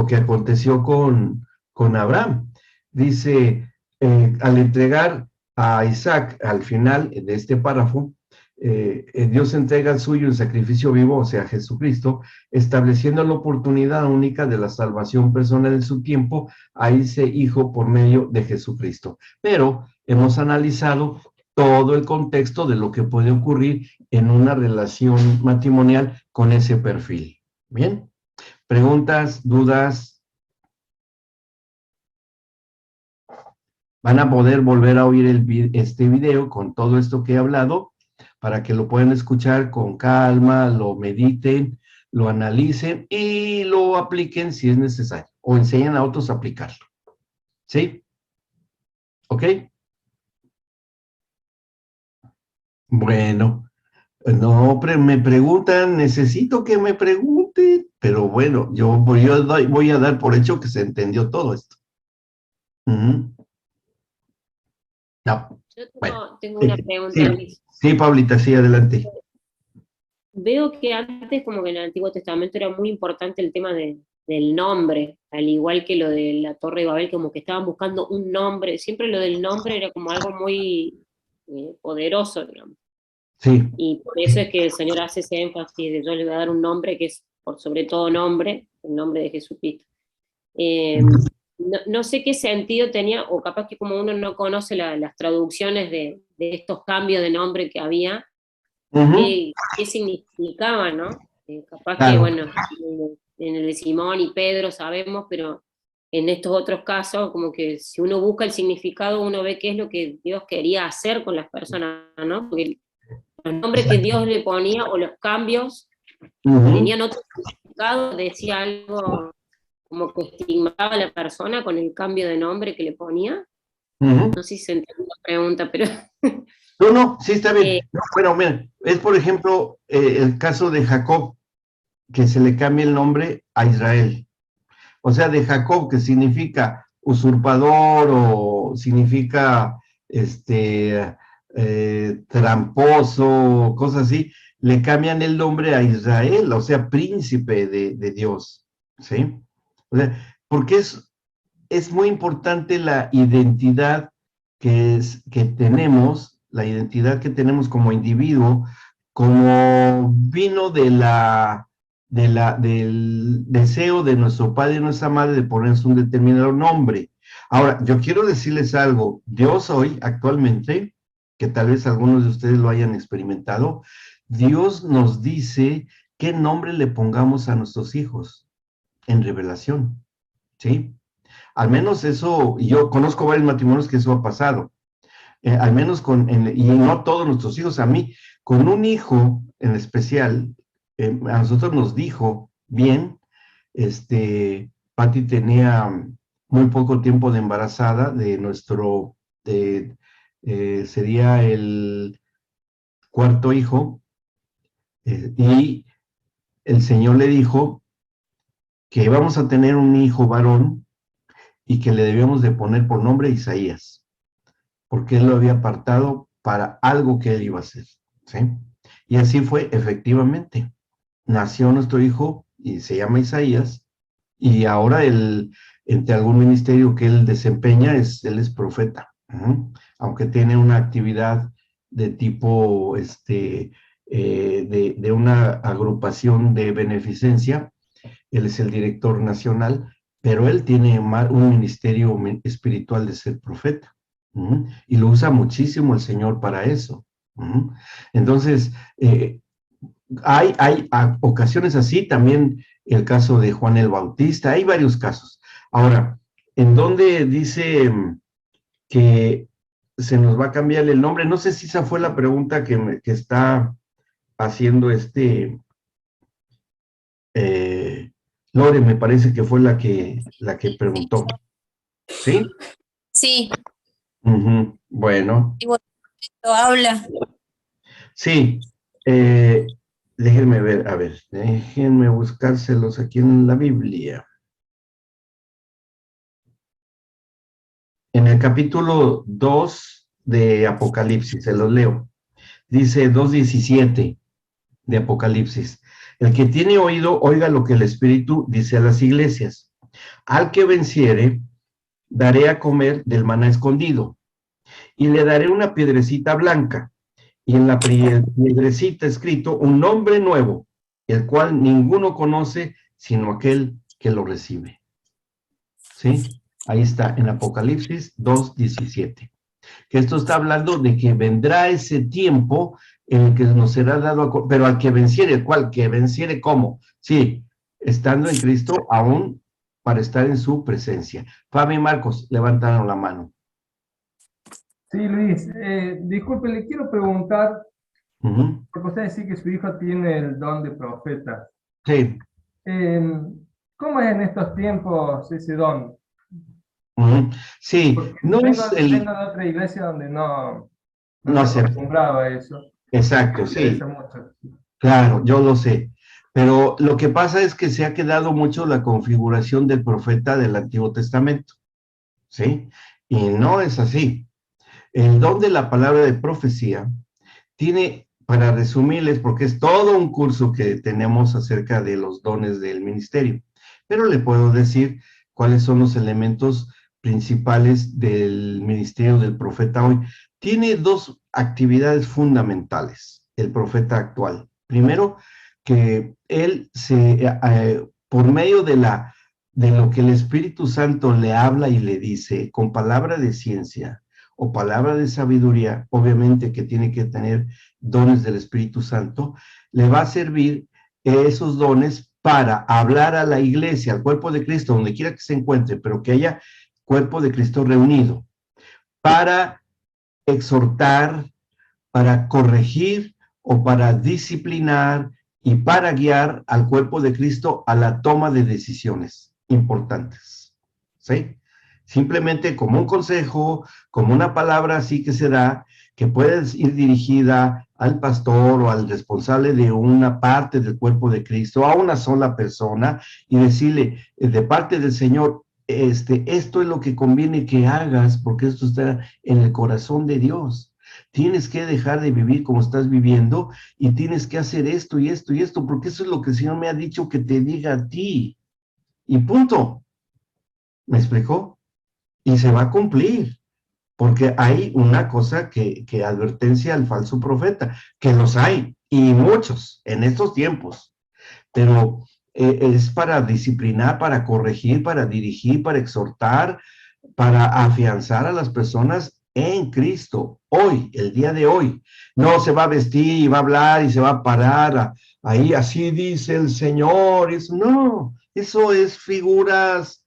que aconteció con Abraham. Dice, al entregar a Isaac al final de este párrafo, Dios entrega al suyo en sacrificio vivo, o sea, Jesucristo, estableciendo la oportunidad única de la salvación personal en su tiempo a ese hijo por medio de Jesucristo. Pero hemos analizado todo el contexto de lo que puede ocurrir en una relación matrimonial con ese perfil. ¿Bien? ¿Preguntas, dudas? Van a poder volver a oír este video con todo esto que he hablado para que lo puedan escuchar con calma, lo mediten, lo analicen y lo apliquen si es necesario o enseñen a otros a aplicarlo. ¿Sí? ¿Ok? Bueno, no me preguntan, necesito que me pregunten, pero bueno, yo voy a dar por hecho que se entendió todo esto. No, Yo bueno, tengo una pregunta, sí, Luis. sí, Pablita, sí, adelante. Veo que antes, como que en el Antiguo Testamento era muy importante el tema del nombre, al igual que lo de la Torre de Babel, como que estaban buscando un nombre, siempre lo del nombre era como algo muy poderoso, digamos. Sí. Y por eso es que el Señor hace ese énfasis de yo le voy a dar un nombre que es por sobre todo nombre, el nombre de Jesucristo. No sé qué sentido tenía, o capaz que como uno no conoce las traducciones de estos cambios de nombre que había, qué significaba, ¿no? Capaz que, Claro. bueno, en el de Simón y Pedro sabemos, pero en estos otros casos, como que si uno busca el significado, uno ve qué es lo que Dios quería hacer con las personas, ¿no? Porque los nombres que Dios le ponía o los cambios tenían otro significado, decía algo como que estigmataba a la persona con el cambio de nombre que le ponía. No sé si se entiende la pregunta, pero... No, sí está bien. No, bueno, mira, es por ejemplo el caso de Jacob, que se le cambia el nombre a Israel. O sea, de Jacob, que significa usurpador o significa tramposo, cosas así, le cambian el nombre a Israel, o sea, príncipe de Dios, ¿sí? O sea, porque es muy importante la identidad que tenemos, la identidad que tenemos como individuo, como vino del deseo de nuestro padre y nuestra madre de ponerse un determinado nombre. Ahora, yo quiero decirles algo, Dios hoy, actualmente, que tal vez algunos de ustedes lo hayan experimentado, Dios nos dice qué nombre le pongamos a nuestros hijos en revelación, ¿sí? Al menos eso, yo conozco varios matrimonios que eso ha pasado, al menos y no todos nuestros hijos, a mí, con un hijo en especial, a nosotros nos dijo, bien, Patti tenía muy poco tiempo de embarazada de sería el cuarto hijo, y el Señor le dijo que íbamos a tener un hijo varón y que le debíamos de poner por nombre Isaías, porque él lo había apartado para algo que él iba a hacer, ¿sí? Y así fue, efectivamente. Nació nuestro hijo y se llama Isaías, y ahora entre algún ministerio que él desempeña, él es profeta, aunque tiene una actividad de tipo, de una agrupación de beneficencia, él es el director nacional, pero él tiene un ministerio espiritual de ser profeta. Y lo usa muchísimo el Señor para eso. Entonces, hay ocasiones así, también el caso de Juan el Bautista, hay varios casos. Ahora, en donde dice que se nos va a cambiar el nombre, no sé si esa fue la pregunta que está haciendo Lore, me parece que fue la que preguntó. ¿Sí? Sí. Bueno. Y bueno, esto habla. Sí. Déjenme ver, a ver, déjenme buscárselos aquí en la Biblia. En el capítulo 2 de Apocalipsis, se los leo. Dice 2:17 de Apocalipsis. El que tiene oído, oiga lo que el Espíritu dice a las iglesias. Al que venciere, daré a comer del maná escondido, y le daré una piedrecita blanca, y en la piedrecita escrito un nombre nuevo, el cual ninguno conoce sino aquel que lo recibe. ¿Sí? Ahí está, en Apocalipsis 2:17. Que esto está hablando de que vendrá ese tiempo en el que nos será dado, pero al que venciere, ¿cuál? Que venciere, ¿cómo? Sí, estando en Cristo aún para estar en su presencia. Fabi y Marcos levantaron la mano. Sí, Luis, disculpe, le quiero preguntar, Uh-huh. porque usted dice que su hijo tiene el don de profeta. Sí. ¿Cómo es en estos tiempos ese don? Uh-huh. Sí, Porque no vengo es de otra iglesia donde no se sé. acostumbraba a eso. Exacto, Me sí. interesa mucho. Claro, yo lo sé. Pero lo que pasa es que se ha quedado mucho la configuración del profeta del Antiguo Testamento, ¿sí? Y no es así. El don de la palabra de profecía tiene, para resumirles, porque es todo un curso que tenemos acerca de los dones del ministerio, pero le puedo decir cuáles son los elementos principales del ministerio del profeta hoy. Tiene dos actividades fundamentales, el profeta actual. Primero, que él por medio de lo que el Espíritu Santo le habla y le dice, con palabra de ciencia o palabra de sabiduría, obviamente que tiene que tener dones del Espíritu Santo, le va a servir esos dones para hablar a la iglesia, al cuerpo de Cristo, donde quiera que se encuentre, pero que haya cuerpo de Cristo reunido, para exhortar, para corregir o para disciplinar y para guiar al cuerpo de Cristo a la toma de decisiones importantes. ¿Sí? Simplemente como un consejo, como una palabra así que se da, que puede ir dirigida al pastor o al responsable de una parte del cuerpo de Cristo, a una sola persona, y decirle de parte del Señor, esto es lo que conviene que hagas, porque esto está en el corazón de Dios. Tienes que dejar de vivir como estás viviendo y tienes que hacer esto y esto y esto, porque eso es lo que el Señor me ha dicho que te diga a ti. Y punto. ¿Me explicó? Y se va a cumplir, porque hay una cosa que advertencia al falso profeta, que los hay, y muchos en estos tiempos, pero es para disciplinar, para corregir, para dirigir, para exhortar, para afianzar a las personas en Cristo, hoy, el día de hoy. No se va a vestir y va a hablar y se va a parar ahí, así dice el Señor. Eso, no, eso es figuras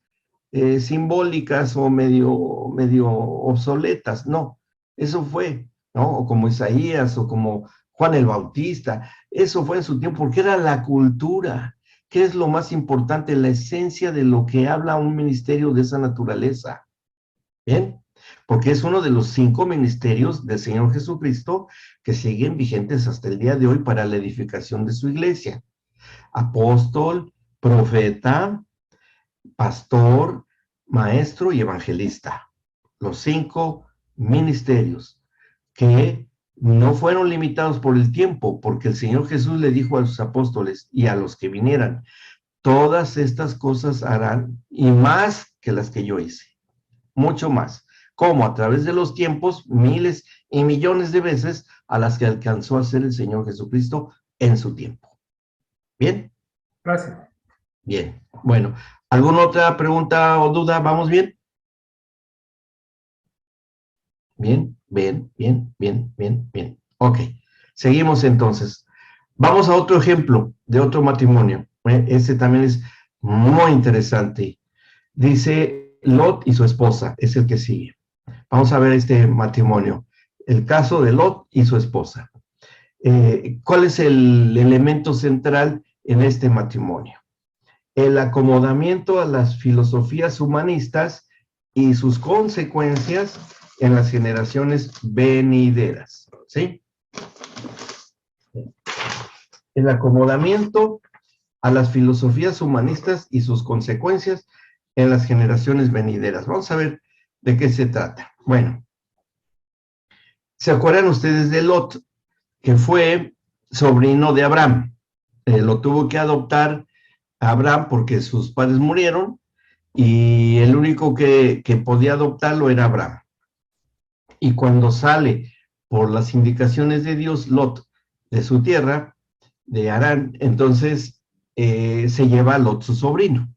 simbólicas o medio obsoletas, no, eso fue, ¿no? O como Isaías o como Juan el Bautista, eso fue en su tiempo, porque era la cultura. ¿Qué es lo más importante? La esencia de lo que habla un ministerio de esa naturaleza. ¿Bien? Porque es uno de los 5 ministerios del Señor Jesucristo que siguen vigentes hasta el día de hoy para la edificación de su iglesia. Apóstol, profeta, pastor, maestro y evangelista. Los 5 ministerios que no fueron limitados por el tiempo, porque el Señor Jesús le dijo a sus apóstoles y a los que vinieran, todas estas cosas harán y más que las que yo hice, mucho más, como a través de los tiempos, miles y millones de veces a las que alcanzó a hacer el Señor Jesucristo en su tiempo. ¿Bien? Gracias. Bien, bueno, ¿alguna otra pregunta o duda? ¿Vamos bien? Bien, bien, bien, bien, bien, bien. Ok, seguimos entonces. Vamos a otro ejemplo de otro matrimonio. Este también es muy interesante. Dice Lot y su esposa, es el que sigue. Vamos a ver este matrimonio. El caso de Lot y su esposa. ¿Cuál es el elemento central en este matrimonio? El acomodamiento a las filosofías humanistas y sus consecuencias en las generaciones venideras, ¿sí? El acomodamiento a las filosofías humanistas y sus consecuencias en las generaciones venideras. Vamos a ver de qué se trata. Bueno, ¿se acuerdan ustedes de Lot, que fue sobrino de Abraham? lo tuvo que adoptar Abraham porque sus padres murieron y el único que podía adoptarlo era Abraham. Y cuando sale por las indicaciones de Dios, Lot, de su tierra, de Harán, entonces se lleva a Lot, su sobrino.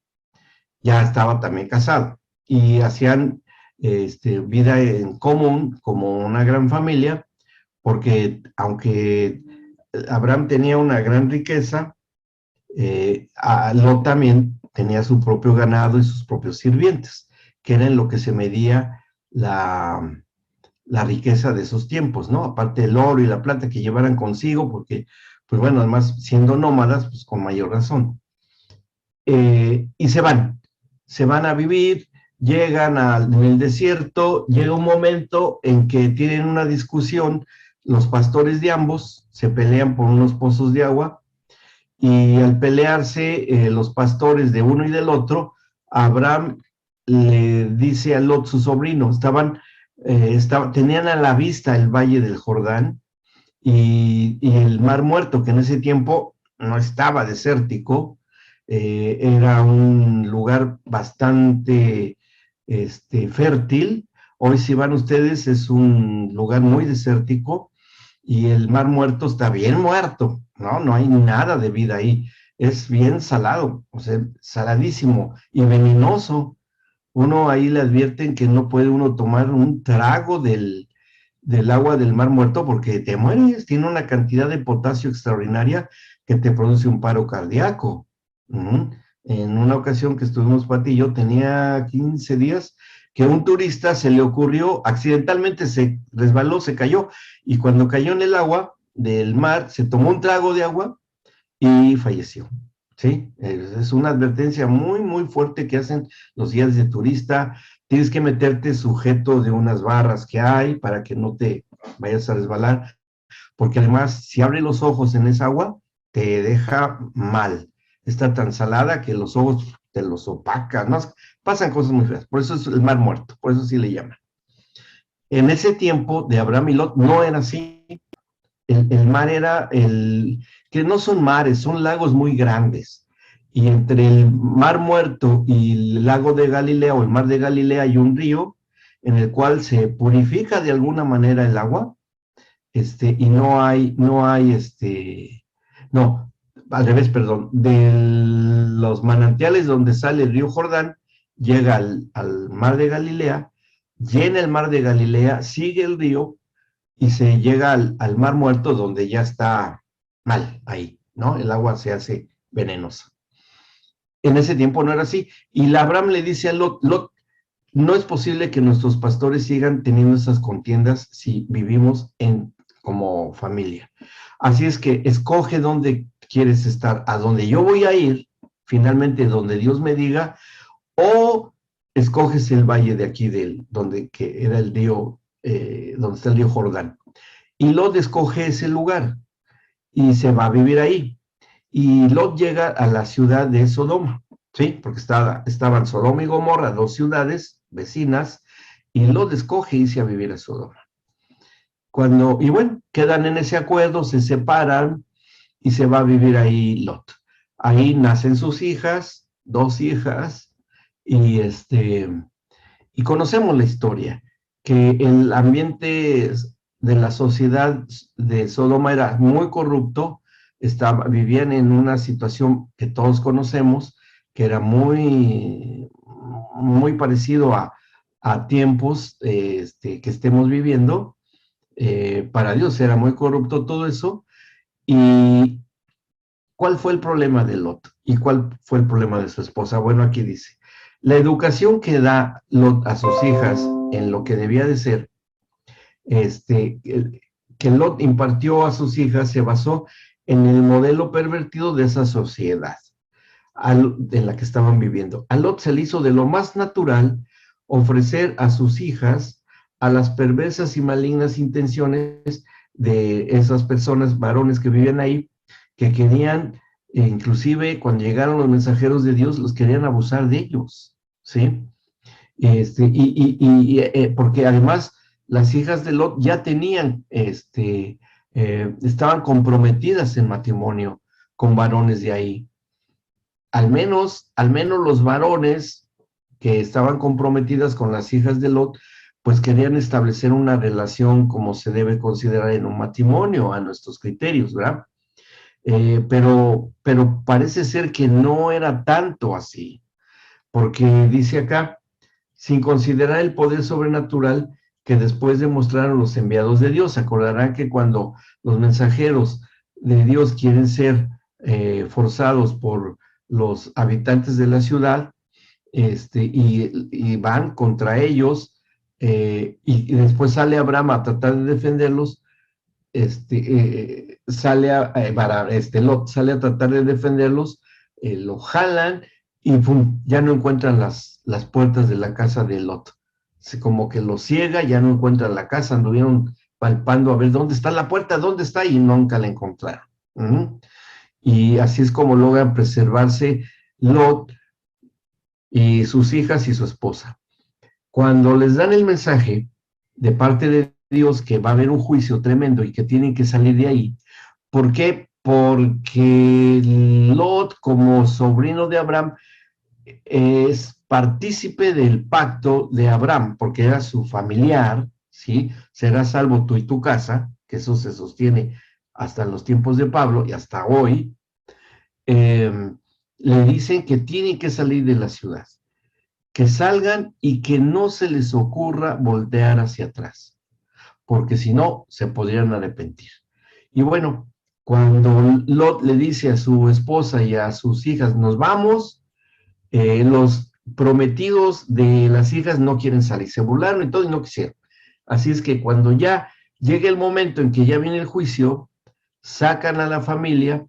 Ya estaba también casado y hacían vida en común como una gran familia, porque aunque Abraham tenía una gran riqueza, Lot también tenía su propio ganado y sus propios sirvientes, que era en lo que se medía la riqueza de esos tiempos, ¿no? Aparte del oro y la plata que llevaran consigo, porque, pues bueno, además siendo nómadas, pues con mayor razón. Y se van a vivir, llegan en el desierto, llega un momento en que tienen una discusión, los pastores de ambos se pelean por unos pozos de agua, y al pelearse los pastores de uno y del otro, Abraham le dice a Lot, su sobrino, tenían a la vista el valle del Jordán y el Mar Muerto, que en ese tiempo no estaba desértico, era un lugar bastante fértil. Hoy si van ustedes es un lugar muy desértico y el Mar Muerto está bien muerto, ¿no? No hay nada de vida ahí. Es bien salado, o sea, saladísimo y venenoso. Uno ahí le advierten que no puede uno tomar un trago del agua del Mar Muerto porque te mueres. Tiene una cantidad de potasio extraordinaria que te produce un paro cardíaco. En una ocasión que estuvimos, Pati y yo, tenía 15 días, que un turista se le ocurrió, accidentalmente se resbaló, se cayó, y cuando cayó en el agua del mar, se tomó un trago de agua y falleció. ¿Sí? Es una advertencia muy, muy fuerte que hacen los guías de turista. Tienes que meterte sujeto de unas barras que hay para que no te vayas a resbalar, porque además, si abre los ojos en esa agua, te deja mal. Está tan salada que los ojos te los opacan, ¿no? Pasan cosas muy feas. Por eso es el Mar Muerto, por eso sí le llaman. En ese tiempo de Abraham y Lot no era así. El mar era que no son mares, son lagos muy grandes. Y entre el Mar Muerto y el lago de Galilea o el mar de Galilea hay un río en el cual se purifica de alguna manera el agua, y no, al revés, perdón, de los manantiales donde sale el río Jordán, llega al mar de Galilea, llena el mar de Galilea, sigue el río y se llega al Mar Muerto, donde ya está mal ahí, ¿no? El agua se hace venenosa. En ese tiempo no era así. Y Abraham le dice a Lot, no es posible que nuestros pastores sigan teniendo esas contiendas si vivimos como familia. Así es que escoge dónde quieres estar, a dónde yo voy a ir, finalmente donde Dios me diga, o escoges el valle de aquí, que era el río, donde está el río Jordán. Y Lot escoge ese lugar y se va a vivir ahí. Y Lot llega a la ciudad de Sodoma, ¿sí? Porque estaban Sodoma y Gomorra, dos ciudades vecinas, y Lot escoge irse a vivir a Sodoma. Y bueno, quedan en ese acuerdo, se separan y se va a vivir ahí Lot. Ahí nacen sus hijas, 2 hijas, y conocemos la historia, que el ambiente de la sociedad de Sodoma era muy corrupto, vivían en una situación que todos conocemos, que era muy, muy parecido a tiempos que estemos viviendo. Para Dios era muy corrupto todo eso. ¿Y cuál fue el problema de Lot? ¿Y cuál fue el problema de su esposa? Bueno, aquí dice, la educación que da Lot a sus hijas en lo que debía de ser, que Lot impartió a sus hijas, se basó en el modelo pervertido de esa sociedad en la que estaban viviendo. A Lot se le hizo de lo más natural ofrecer a sus hijas a las perversas y malignas intenciones de esas personas, varones que vivían ahí, que querían, inclusive cuando llegaron los mensajeros de Dios, los querían abusar de ellos, ¿sí? Porque además las hijas de Lot ya tenían, estaban comprometidas en matrimonio con varones de ahí. Al menos los varones que estaban comprometidas con las hijas de Lot, pues querían establecer una relación como se debe considerar en un matrimonio, a nuestros criterios, ¿verdad? Pero parece ser que no era tanto así, porque dice acá, sin considerar el poder sobrenatural que después demostraron los enviados de Dios. Se acordarán que cuando los mensajeros de Dios quieren ser forzados por los habitantes de la ciudad, y van contra ellos, y después sale Abraham a tratar de defenderlos, Lot sale a tratar de defenderlos, lo jalan y ¡pum!, ya no encuentran las puertas de la casa de Lot. Como que lo ciega, ya no encuentran la casa, anduvieron palpando a ver dónde está la puerta, dónde está, y nunca la encontraron. Y así es como logran preservarse Lot y sus hijas y su esposa. Cuando les dan el mensaje de parte de Dios que va a haber un juicio tremendo y que tienen que salir de ahí, ¿por qué? Porque Lot, como sobrino de Abraham, es partícipe del pacto de Abraham, porque era su familiar, ¿sí? Serás salvo tú y tu casa, que eso se sostiene hasta los tiempos de Pablo y hasta hoy. Le dicen que tienen que salir de la ciudad, que salgan y que no se les ocurra voltear hacia atrás, porque si no, se podrían arrepentir. Y bueno, cuando Lot le dice a su esposa y a sus hijas, nos vamos, los prometidos de las hijas no quieren salir, se burlaron y todo y no quisieron. Así es que cuando ya llega el momento en que ya viene el juicio, sacan a la familia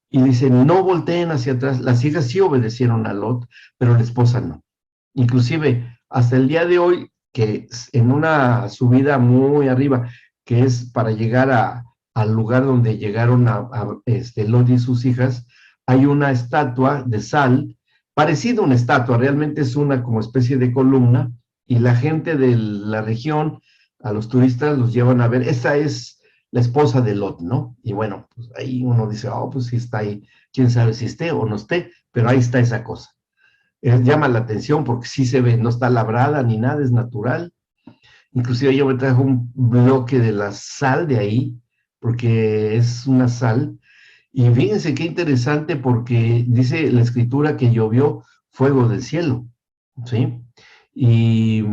y dicen, no volteen hacia atrás. Las hijas sí obedecieron a Lot, pero la esposa no. Inclusive, hasta el día de hoy, que en una subida muy arriba, que es para llegar al lugar donde llegaron Lot y sus hijas, hay una estatua de sal, parecida a una estatua, realmente es una como especie de columna, y la gente de la región, a los turistas los llevan a ver, esa es la esposa de Lot, ¿no? Y bueno, pues ahí uno dice, oh, pues sí está ahí, quién sabe si esté o no esté, pero ahí está esa cosa. Llama la atención porque sí se ve, no está labrada ni nada, es natural. Inclusive yo me traje un bloque de la sal de ahí, porque es una sal. Y fíjense qué interesante, porque dice la escritura que llovió fuego del cielo, ¿sí? Y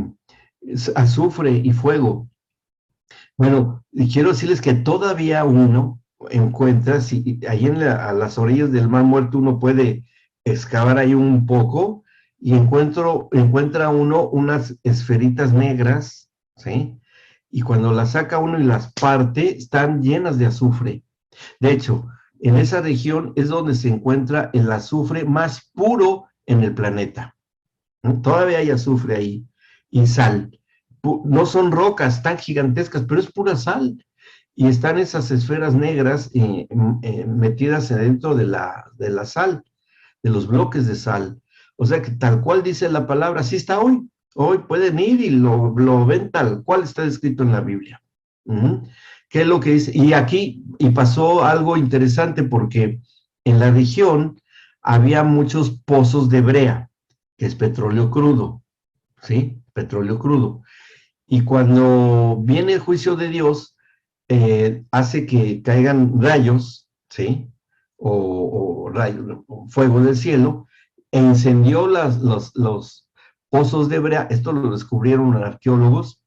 azufre y fuego. Bueno, y quiero decirles que todavía uno encuentra, si ahí a las orillas del Mar Muerto uno puede excavar ahí un poco, y encuentra uno unas esferitas negras, ¿sí? Y cuando las saca uno y las parte, están llenas de azufre. De hecho, en esa región es donde se encuentra el azufre más puro en el planeta. Todavía hay azufre ahí y sal. No son rocas tan gigantescas, pero es pura sal. Y están esas esferas negras metidas dentro de la sal, de los bloques de sal. O sea que tal cual dice la palabra, así está hoy. Hoy pueden ir y lo ven tal cual está escrito en la Biblia. ¿Qué es lo que dice? Y aquí, pasó algo interesante porque en la región había muchos pozos de brea, que es petróleo crudo, ¿sí? Petróleo crudo. Y cuando viene el juicio de Dios, hace que caigan rayos, ¿sí? O rayos, o fuego del cielo, e incendió los pozos de brea. Esto lo descubrieron los arqueólogos.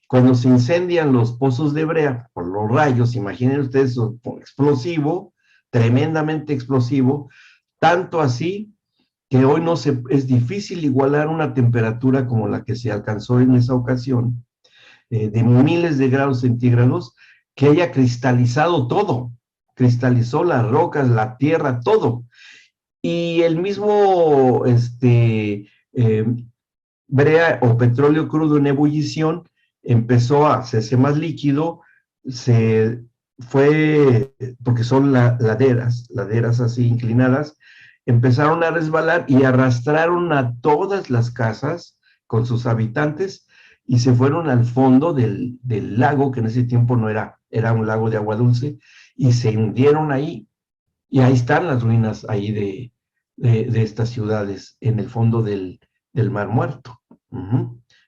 Cuando se incendian los pozos de brea por los rayos, imaginen ustedes, explosivo, tremendamente explosivo, tanto así que hoy es difícil igualar una temperatura como la que se alcanzó en esa ocasión, de miles de grados centígrados, que haya cristalizado todo, cristalizó las rocas, la tierra, todo. Y el mismo brea o petróleo crudo en ebullición empezó a hacerse más líquido, se fue, porque son laderas así inclinadas, empezaron a resbalar y arrastraron a todas las casas con sus habitantes y se fueron al fondo del lago, que en ese tiempo no era un lago de agua dulce, y se hundieron ahí. Y ahí están las ruinas ahí de estas ciudades, en el fondo del Mar Muerto.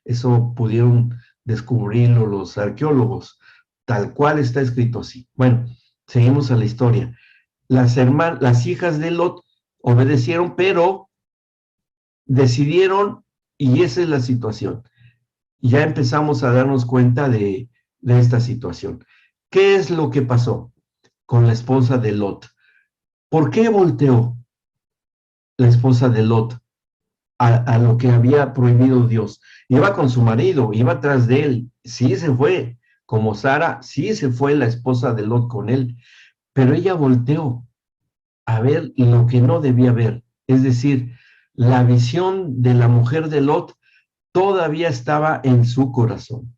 Eso pudieron descubrirlo los arqueólogos, tal cual está escrito así. Bueno, seguimos a la historia. Las hijas de Lot obedecieron, pero decidieron, y esa es la situación. Ya empezamos a darnos cuenta de esta situación. ¿Qué es lo que pasó con la esposa de Lot? ¿Por qué volteó la esposa de Lot a lo que había prohibido Dios? Iba con su marido, iba tras de él, sí se fue, como Sara, sí se fue la esposa de Lot con él, pero ella volteó a ver lo que no debía ver, es decir, la visión de la mujer de Lot todavía estaba en su corazón,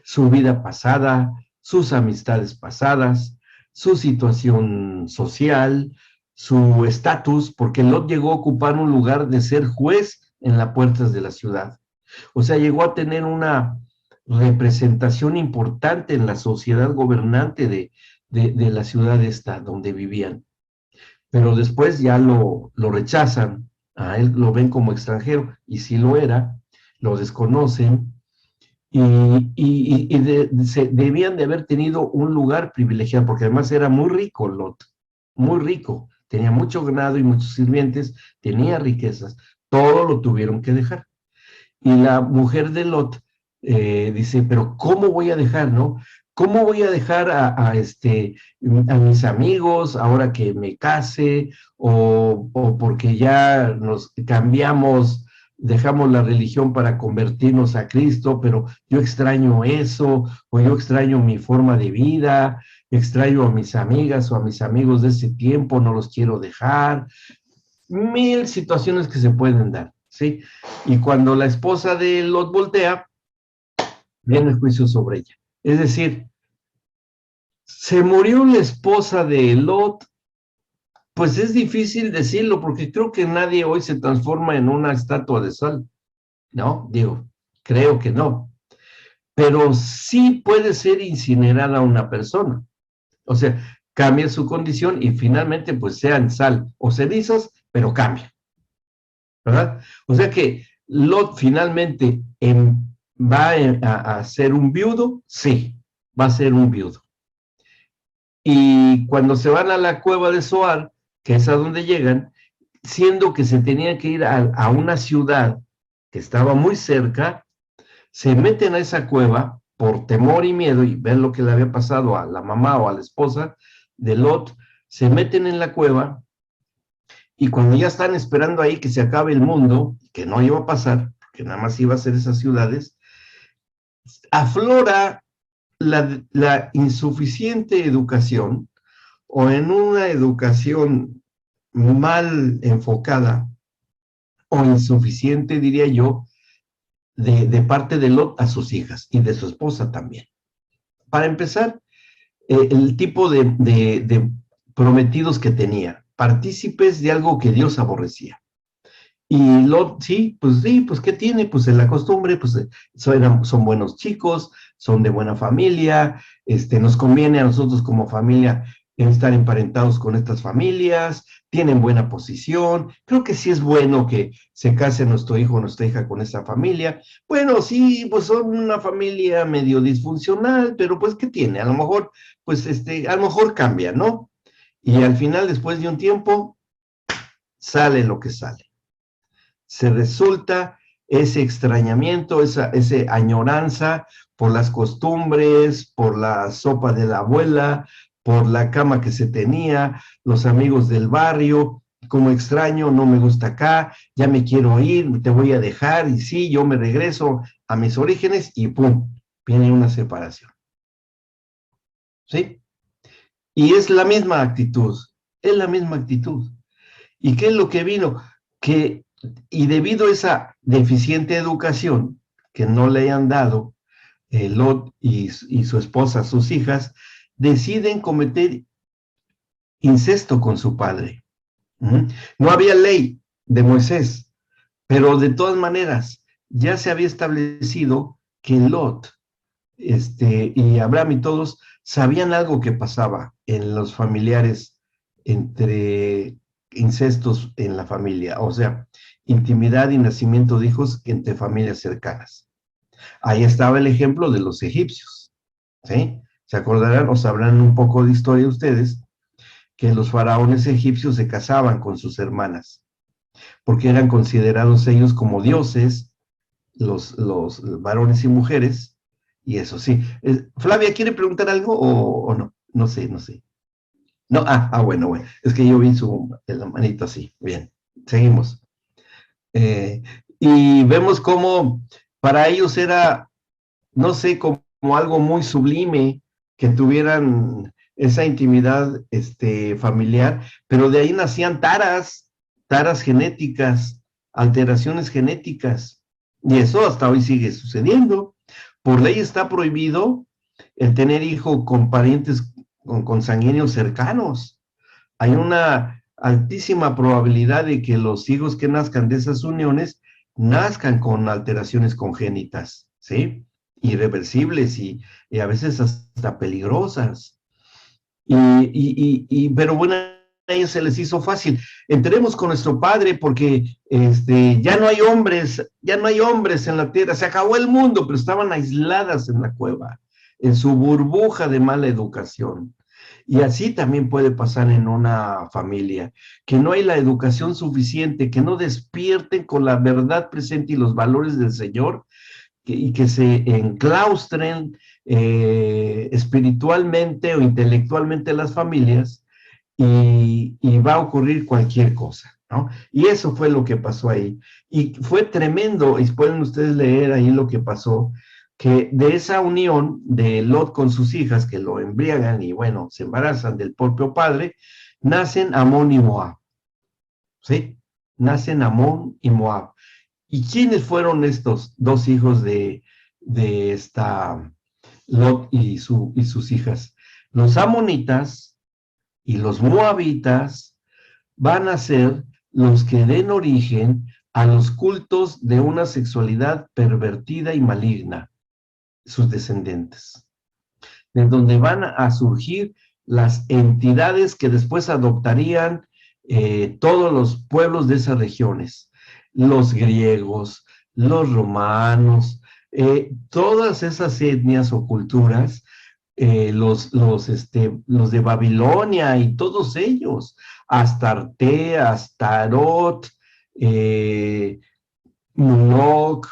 su vida pasada, sus amistades pasadas, su situación social, su estatus, porque Lot llegó a ocupar un lugar de ser juez en las puertas de la ciudad. O sea, llegó a tener una representación importante en la sociedad gobernante de la ciudad esta donde vivían. Pero después ya lo rechazan, a él lo ven como extranjero, y si lo era, lo desconocen, debían de haber tenido un lugar privilegiado, porque además era muy rico Lot, muy rico, tenía mucho ganado y muchos sirvientes, tenía riquezas, todo lo tuvieron que dejar. Y la mujer de Lot dice, pero ¿cómo voy a dejar, no? ¿Cómo voy a dejar a mis amigos ahora que me case o porque ya nos cambiamos, dejamos la religión para convertirnos a Cristo, pero yo extraño eso, o yo extraño mi forma de vida, extraño a mis amigas o a mis amigos de ese tiempo, no los quiero dejar? Mil situaciones que se pueden dar, ¿sí? Y cuando la esposa de Lot voltea, viene el juicio sobre ella. Es decir, se murió la esposa de Lot, pues es difícil decirlo, porque creo que nadie hoy se transforma en una estatua de sal, ¿no? Digo, creo que no. Pero sí puede ser incinerada una persona. O sea, cambia su condición y finalmente pues sean sal o cenizas, pero cambia, ¿verdad? O sea que Lot finalmente va a ser un viudo, sí, va a ser un viudo. Y cuando se van a la cueva de Zoar, que es a donde llegan, siendo que se tenían que ir a una ciudad que estaba muy cerca, se meten a esa cueva por temor y miedo y ver lo que le había pasado a la mamá o a la esposa de Lot, se meten en la cueva y cuando ya están esperando ahí que se acabe el mundo, que no iba a pasar, que nada más iba a ser esas ciudades, aflora la insuficiente educación o en una educación mal enfocada o insuficiente, diría yo, de parte de Lot a sus hijas y de su esposa también. Para empezar, el tipo de prometidos que tenía, partícipes de algo que Dios aborrecía. Y Lot, sí, pues, ¿qué tiene? Pues en la costumbre, pues son buenos chicos, son de buena familia, nos conviene a nosotros como familia estar emparentados con estas familias, tienen buena posición, creo que sí es bueno que se case nuestro hijo o nuestra hija con esa familia. Bueno, sí, pues son una familia medio disfuncional, pero pues, ¿qué tiene? A lo mejor, pues, a lo mejor cambia, ¿no? Y al final, después de un tiempo, sale lo que sale. Se resulta ese extrañamiento, esa añoranza por las costumbres, por la sopa de la abuela, por la cama que se tenía, los amigos del barrio, como extraño, no me gusta acá, ya me quiero ir, te voy a dejar, y sí, yo me regreso a mis orígenes, y pum, viene una separación. ¿Sí? Y es la misma actitud, es la misma actitud. ¿Y qué es lo que vino? Y debido a esa deficiente educación que no le hayan dado Lot y su esposa, sus hijas, deciden cometer incesto con su padre. No había ley de Moisés, pero de todas maneras ya se había establecido que Lot y Abraham y todos sabían algo que pasaba en los familiares entre incestos en la familia, o sea, intimidad y nacimiento de hijos entre familias cercanas. Ahí estaba el ejemplo de los egipcios, ¿sí? Se acordarán o sabrán un poco de historia ustedes, que los faraones egipcios se casaban con sus hermanas, porque eran considerados ellos como dioses, los varones y mujeres, y eso sí. Flavia, ¿quiere preguntar algo o no? No sé, no sé. No, bueno, es que yo vi la manito así. Bien, seguimos. Y vemos cómo para ellos era, no sé, como algo muy sublime que tuvieran esa intimidad familiar, pero de ahí nacían taras genéticas, alteraciones genéticas, y eso hasta hoy sigue sucediendo. Por ley está prohibido el tener hijo con parientes con consanguíneos cercanos. Hay una altísima probabilidad de que los hijos que nazcan de esas uniones nazcan con alteraciones congénitas, ¿sí? Irreversibles y a veces hasta peligrosas. Pero bueno, a ellos se les hizo fácil. Entremos con nuestro Padre porque ya no hay hombres en la tierra, se acabó el mundo, pero estaban aisladas en la cueva, en su burbuja de mala educación. Y así también puede pasar en una familia, que no hay la educación suficiente, que no despierten con la verdad presente y los valores del Señor, y que se enclaustren espiritualmente o intelectualmente las familias, y va a ocurrir cualquier cosa, ¿no? Y eso fue lo que pasó ahí. Y fue tremendo, y pueden ustedes leer ahí lo que pasó, que de esa unión de Lot con sus hijas, que lo embriagan y bueno, se embarazan del propio padre, nacen Amón y Moab, ¿sí? Nacen Amón y Moab. ¿Y quiénes fueron estos dos hijos de esta Lot y sus hijas? Los amonitas y los moabitas van a ser los que den origen a los cultos de una sexualidad pervertida y maligna, sus descendientes, de donde van a surgir las entidades que después adoptarían todos los pueblos de esas regiones, los griegos, los romanos, todas esas etnias o culturas, los de Babilonia y todos ellos, Astarte, Astarot, Moloch,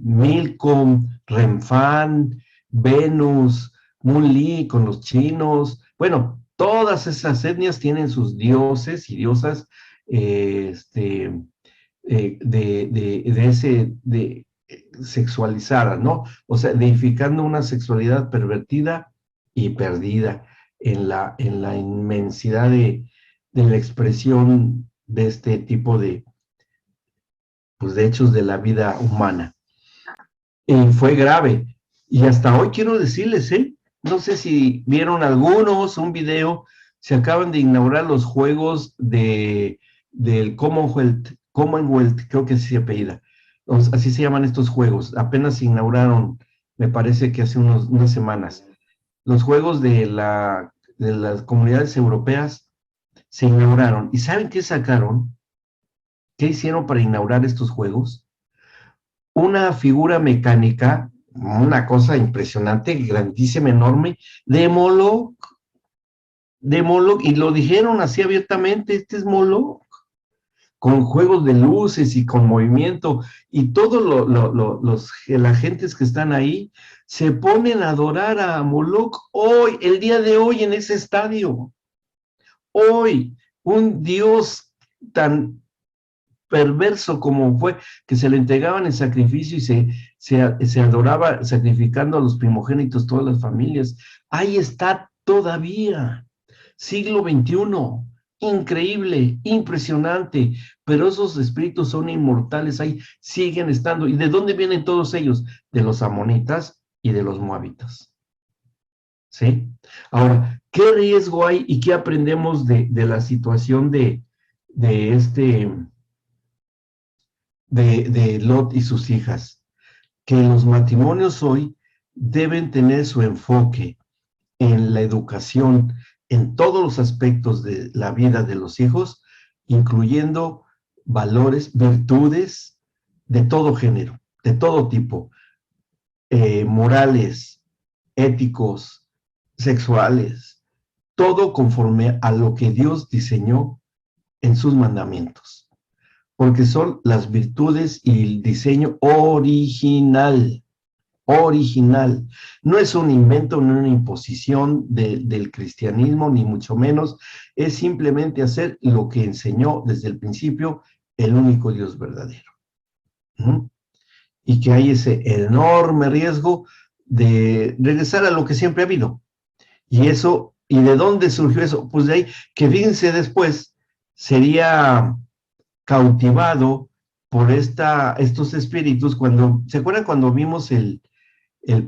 Milcom, Renfán, Venus, Munli con los chinos. Bueno, todas esas etnias tienen sus dioses y diosas sexualizadas, ¿no? O sea, deificando una sexualidad pervertida y perdida en la inmensidad de la expresión de este tipo de hechos de la vida humana. Fue grave. Y hasta hoy quiero decirles, no sé si vieron algunos, un video, se acaban de inaugurar los juegos del Commonwealth, creo que así se apellida. Así se llaman estos juegos. Apenas se inauguraron, me parece que hace unas semanas. Los juegos de las comunidades europeas se inauguraron. ¿Y saben qué sacaron? ¿Qué hicieron para inaugurar estos juegos? Una figura mecánica, una cosa impresionante, grandísima, enorme, de Moloch, y lo dijeron así abiertamente, este es Moloch, con juegos de luces y con movimiento, y todos las gentes que están ahí se ponen a adorar a Moloch hoy, el día de hoy en ese estadio. Hoy, un dios tan perverso como fue, que se le entregaban en sacrificio y se adoraba sacrificando a los primogénitos, todas las familias. Ahí está todavía, siglo XXI, increíble, impresionante, pero esos espíritus son inmortales, ahí siguen estando. ¿Y de dónde vienen todos ellos? De los amonitas y de los moabitas. ¿Sí? Ahora, ¿qué riesgo hay y qué aprendemos de la situación de Lot y sus hijas? Que los matrimonios hoy deben tener su enfoque en la educación, en todos los aspectos de la vida de los hijos, incluyendo valores, virtudes de todo género, de todo tipo, morales, éticos, sexuales, todo conforme a lo que Dios diseñó en sus mandamientos, porque son las virtudes y el diseño original. No es un invento, no una imposición del cristianismo, ni mucho menos, es simplemente hacer lo que enseñó desde el principio el único Dios verdadero. Y que hay ese enorme riesgo de regresar a lo que siempre ha habido. Y eso, ¿y de dónde surgió eso? Pues de ahí, que fíjense después, sería cautivado por estos espíritus, ¿se acuerdan cuando vimos el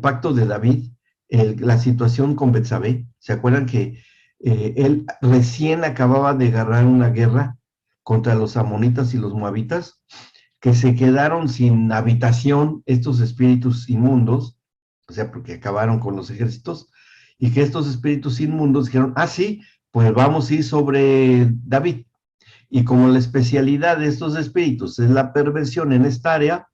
pacto de David, la situación con Betsabé? ¿Se acuerdan que él recién acababa de ganar una guerra contra los amonitas y los moabitas, que se quedaron sin habitación estos espíritus inmundos, o sea, porque acabaron con los ejércitos, y que estos espíritus inmundos dijeron, sí, pues vamos a ir sobre David. Y como la especialidad de estos espíritus es la perversión en esta área,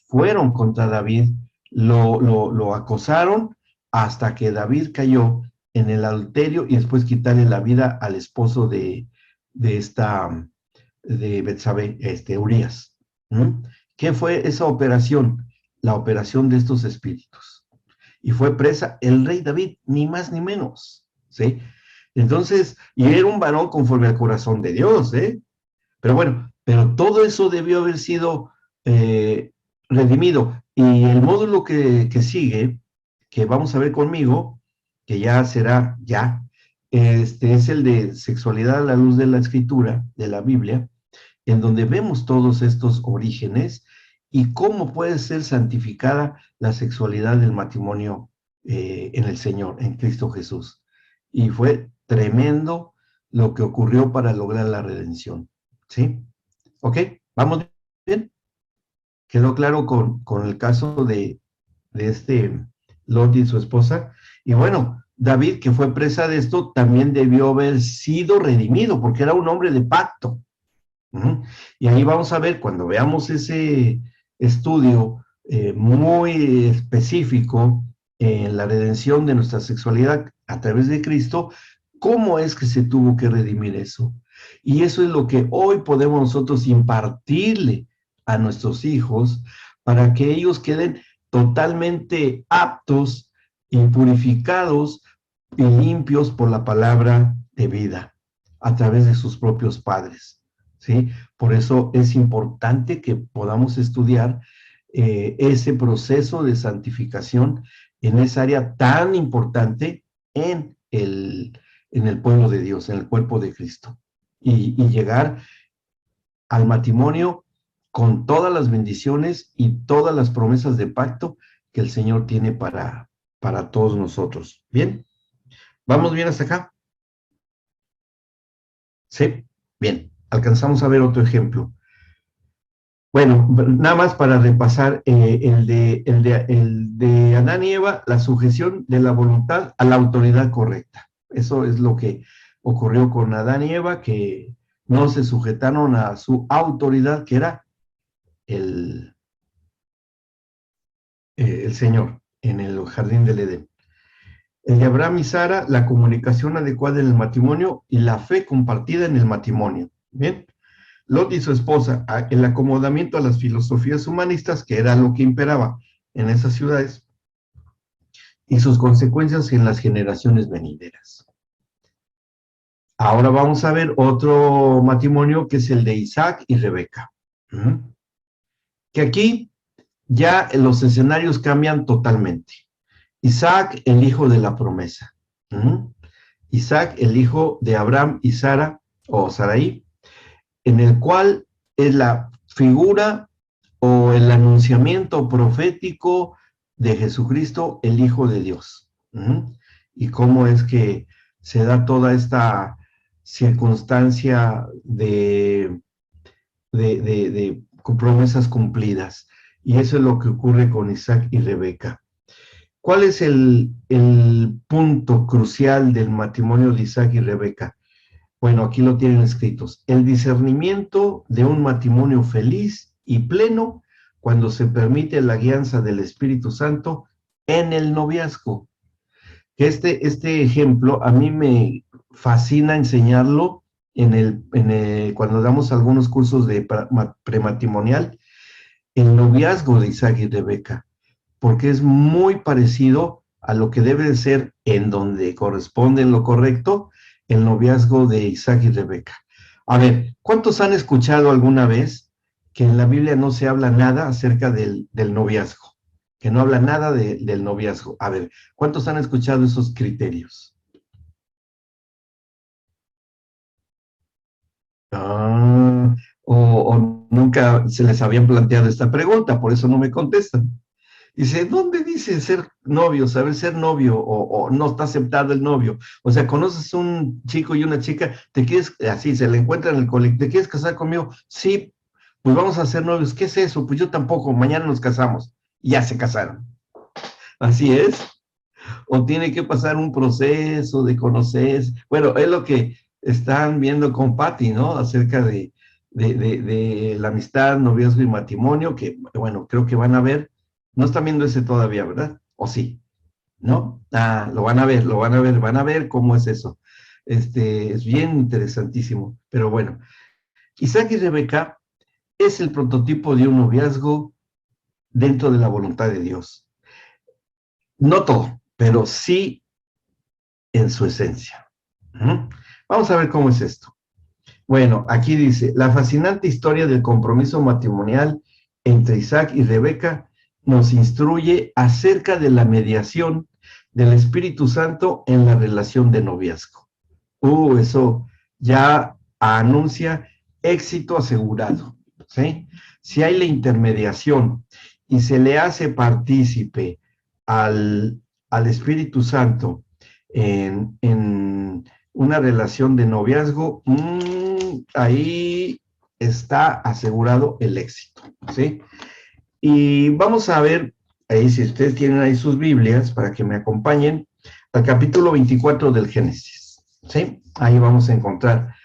fueron contra David, lo acosaron hasta que David cayó en el adulterio y después quitarle la vida al esposo de Betsabé, Urías. ¿Qué fue esa operación? La operación de estos espíritus. Y fue presa el rey David, ni más ni menos, ¿sí? Entonces, y era un varón conforme al corazón de Dios, ¿eh? Pero bueno, pero todo eso debió haber sido redimido. Y el módulo que sigue, que vamos a ver conmigo, que ya será, es el de sexualidad a la luz de la escritura, de la Biblia, en donde vemos todos estos orígenes y cómo puede ser santificada la sexualidad del matrimonio en el Señor, en Cristo Jesús. Y fue tremendo lo que ocurrió para lograr la redención. ¿Sí? ¿Ok? ¿Vamos bien? ¿Quedó claro con el caso de Lot y su esposa? Y bueno, David, que fue presa de esto, también debió haber sido redimido, porque era un hombre de pacto. Y ahí vamos a ver, cuando veamos ese estudio muy específico en la redención de nuestra sexualidad a través de Cristo, cómo es que se tuvo que redimir eso. Y eso es lo que hoy podemos nosotros impartirle a nuestros hijos para que ellos queden totalmente aptos y purificados y limpios por la palabra de vida a través de sus propios padres. ¿Sí? Por eso es importante que podamos estudiar ese proceso de santificación en esa área tan importante en el pueblo de Dios, en el cuerpo de Cristo. Y llegar al matrimonio con todas las bendiciones y todas las promesas de pacto que el Señor tiene para todos nosotros. ¿Bien? ¿Vamos bien hasta acá? ¿Sí? Bien. Alcanzamos a ver otro ejemplo. Bueno, nada más para repasar el de Adán y Eva, la sujeción de la voluntad a la autoridad correcta. Eso es lo que ocurrió con Adán y Eva, que no se sujetaron a su autoridad, que era el Señor en el jardín del Edén. El de Abraham y Sara, la comunicación adecuada en el matrimonio y la fe compartida en el matrimonio. Bien. Lot y su esposa, el acomodamiento a las filosofías humanistas, que era lo que imperaba en esas ciudades, y sus consecuencias en las generaciones venideras. Ahora vamos a ver otro matrimonio que es el de Isaac y Rebeca. Que aquí ya los escenarios cambian totalmente. Isaac, el hijo de la promesa. Isaac, el hijo de Abraham y Sara, o Sarai, en el cual es la figura o el anunciamiento profético de Jesucristo, el Hijo de Dios. Y cómo es que se da toda esta circunstancia de promesas cumplidas. Y eso es lo que ocurre con Isaac y Rebeca. ¿Cuál es el punto crucial del matrimonio de Isaac y Rebeca? Bueno, aquí lo tienen escritos. El discernimiento de un matrimonio feliz y pleno cuando se permite la guianza del Espíritu Santo en el noviazgo. Este ejemplo a mí me fascina enseñarlo cuando damos algunos cursos de prematrimonial, el noviazgo de Isaac y Rebeca, porque es muy parecido a lo que debe de ser en donde corresponde en lo correcto el noviazgo de Isaac y Rebeca. A ver, ¿cuántos han escuchado alguna vez que en la Biblia no se habla nada acerca del noviazgo? Que no habla nada del noviazgo. A ver, ¿cuántos han escuchado esos criterios? O nunca se les habían planteado esta pregunta, por eso no me contestan. Dice, ¿dónde dice ser novio, saber ser novio o no está aceptado el novio? O sea, conoces un chico y una chica, te quieres, así, se le encuentra en el colegio, ¿te quieres casar conmigo? Sí, pues vamos a ser novios. ¿Qué es eso? Pues yo tampoco, mañana nos casamos. Y ya se casaron. Así es. O tiene que pasar un proceso de conocer. Bueno, es lo que están viendo con Patty, ¿no? Acerca de la amistad, noviazgo y matrimonio, que, bueno, creo que van a ver. No están viendo ese todavía, ¿verdad? ¿O sí? ¿No? Ah, lo van a ver, van a ver cómo es eso. Es bien interesantísimo. Pero bueno, Isaac y Rebeca es el prototipo de un noviazgo dentro de la voluntad de Dios. No todo, pero sí en su esencia. Vamos a ver cómo es esto. Bueno, aquí dice, la fascinante historia del compromiso matrimonial entre Isaac y Rebeca nos instruye acerca de la mediación del Espíritu Santo en la relación de noviazgo. Eso ya anuncia éxito asegurado, ¿sí? Si hay la intermediación y se le hace partícipe al Espíritu Santo en una relación de noviazgo, ahí está asegurado el éxito, ¿sí? Y vamos a ver, ahí si ustedes tienen ahí sus Biblias, para que me acompañen, al capítulo 24 del Génesis, ¿sí? Ahí vamos a encontrar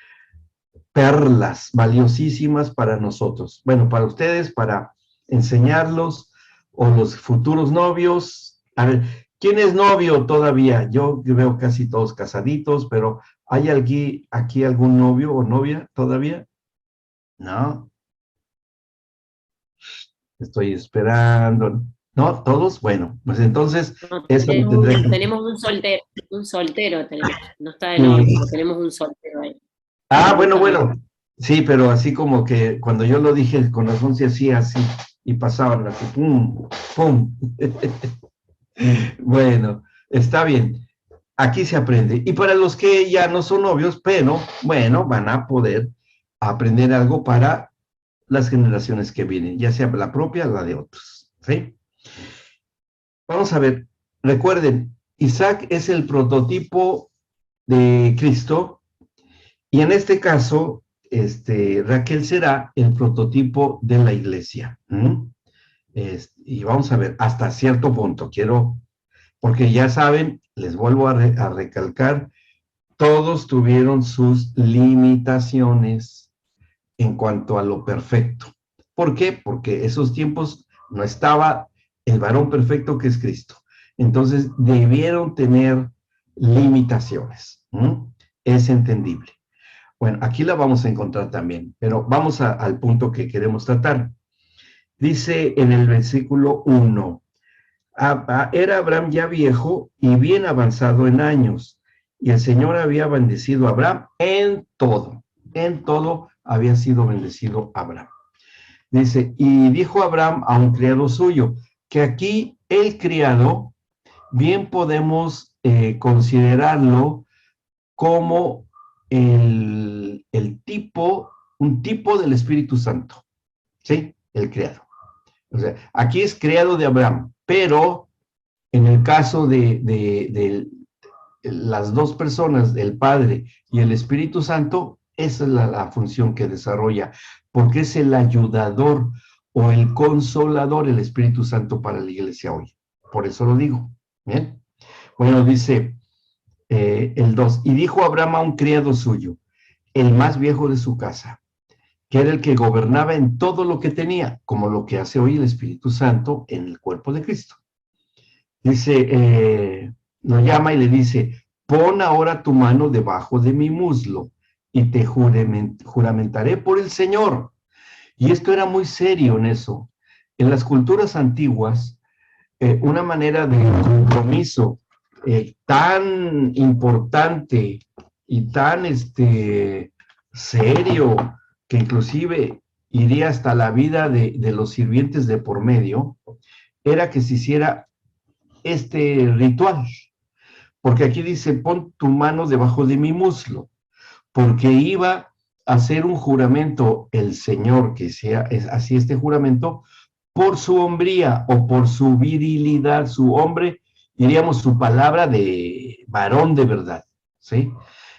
perlas valiosísimas para nosotros. Bueno, para ustedes, para enseñarlos, o los futuros novios. A ver, ¿quién es novio todavía? Yo veo casi todos casaditos, pero ¿hay aquí algún novio o novia todavía? No. Estoy esperando. ¿No? ¿Todos? Bueno, pues entonces, No, eso lo tendré que... tenemos un soltero tenemos, no está de novio, pero tenemos un soltero ahí. Bueno. Sí, pero así como que cuando yo lo dije con razón se hacía así, y pasaban así, pum, pum. Bueno, está bien. Aquí se aprende. Y para los que ya no son novios, pero, bueno, van a poder aprender algo para las generaciones que vienen, ya sea la propia o la de otros, ¿sí? Vamos a ver, recuerden, Isaac es el prototipo de Cristo, y en este caso, Raquel será el prototipo de la iglesia. Y vamos a ver, hasta cierto punto, porque ya saben, les vuelvo a recalcar, todos tuvieron sus limitaciones en cuanto a lo perfecto. ¿Por qué? Porque esos tiempos no estaba el varón perfecto que es Cristo. Entonces debieron tener limitaciones. Es entendible. Bueno, aquí la vamos a encontrar también, pero vamos al punto que queremos tratar. Dice en el versículo 1, era Abraham ya viejo y bien avanzado en años, y el Señor había bendecido a Abraham en todo había sido bendecido Abraham. Dice, y dijo Abraham a un criado suyo, que aquí el criado, bien podemos considerarlo como un tipo del Espíritu Santo, ¿sí? El criado. O sea, aquí es criado de Abraham, pero en el caso de las dos personas, el Padre y el Espíritu Santo, esa es la función que desarrolla, porque es el ayudador o el consolador, el Espíritu Santo para la iglesia hoy. Por eso lo digo, Bien. Bueno, dice el 2, y dijo Abraham a un criado suyo, el más viejo de su casa, que era el que gobernaba en todo lo que tenía, como lo que hace hoy el Espíritu Santo en el cuerpo de Cristo. Dice, lo llama y le dice, pon ahora tu mano debajo de mi muslo y te juramentaré por el Señor. Y esto era muy serio en eso. En las culturas antiguas, una manera de compromiso tan importante y tan serio, que inclusive iría hasta la vida de los sirvientes de por medio, era que se hiciera este ritual. Porque aquí dice, pon tu mano debajo de mi muslo, porque iba a hacer un juramento el Señor, que sea así este juramento, por su hombría o por su virilidad, su hombre, diríamos su palabra de varón de verdad, ¿sí?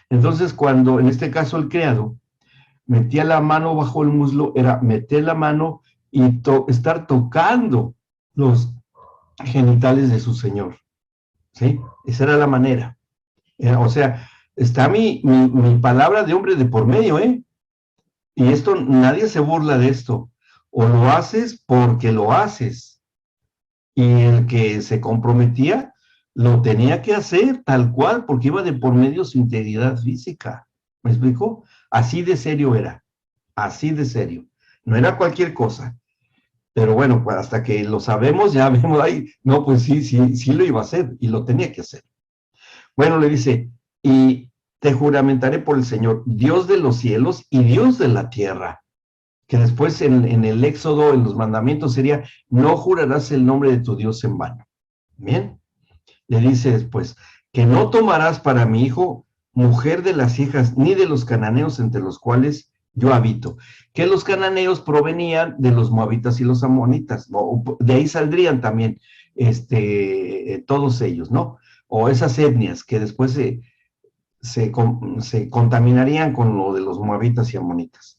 Entonces, cuando en este caso el criado metía la mano bajo el muslo, era meter la mano y estar tocando los genitales de su señor, ¿sí? Esa era la manera. O sea, está mi palabra de hombre de por medio, ¿eh? Y esto, nadie se burla de esto. O lo haces porque lo haces. Y el que se comprometía lo tenía que hacer tal cual, porque iba de por medio su integridad física. ¿Me explico? Así de serio era. Así de serio. No era cualquier cosa. Pero bueno, pues hasta que lo sabemos, ya vemos ahí, no, pues sí lo iba a hacer y lo tenía que hacer. Bueno, le dice, y te juramentaré por el Señor, Dios de los cielos y Dios de la tierra, que después en el Éxodo, en los mandamientos sería, no jurarás el nombre de tu Dios en vano. Bien, le dice después, que no tomarás para mi hijo mujer de las hijas ni de los cananeos entre los cuales yo habito, que los cananeos provenían de los moabitas y los amonitas, ¿no? De ahí saldrían también todos ellos, ¿no? O esas etnias que después se contaminarían con lo de los moabitas y amonitas.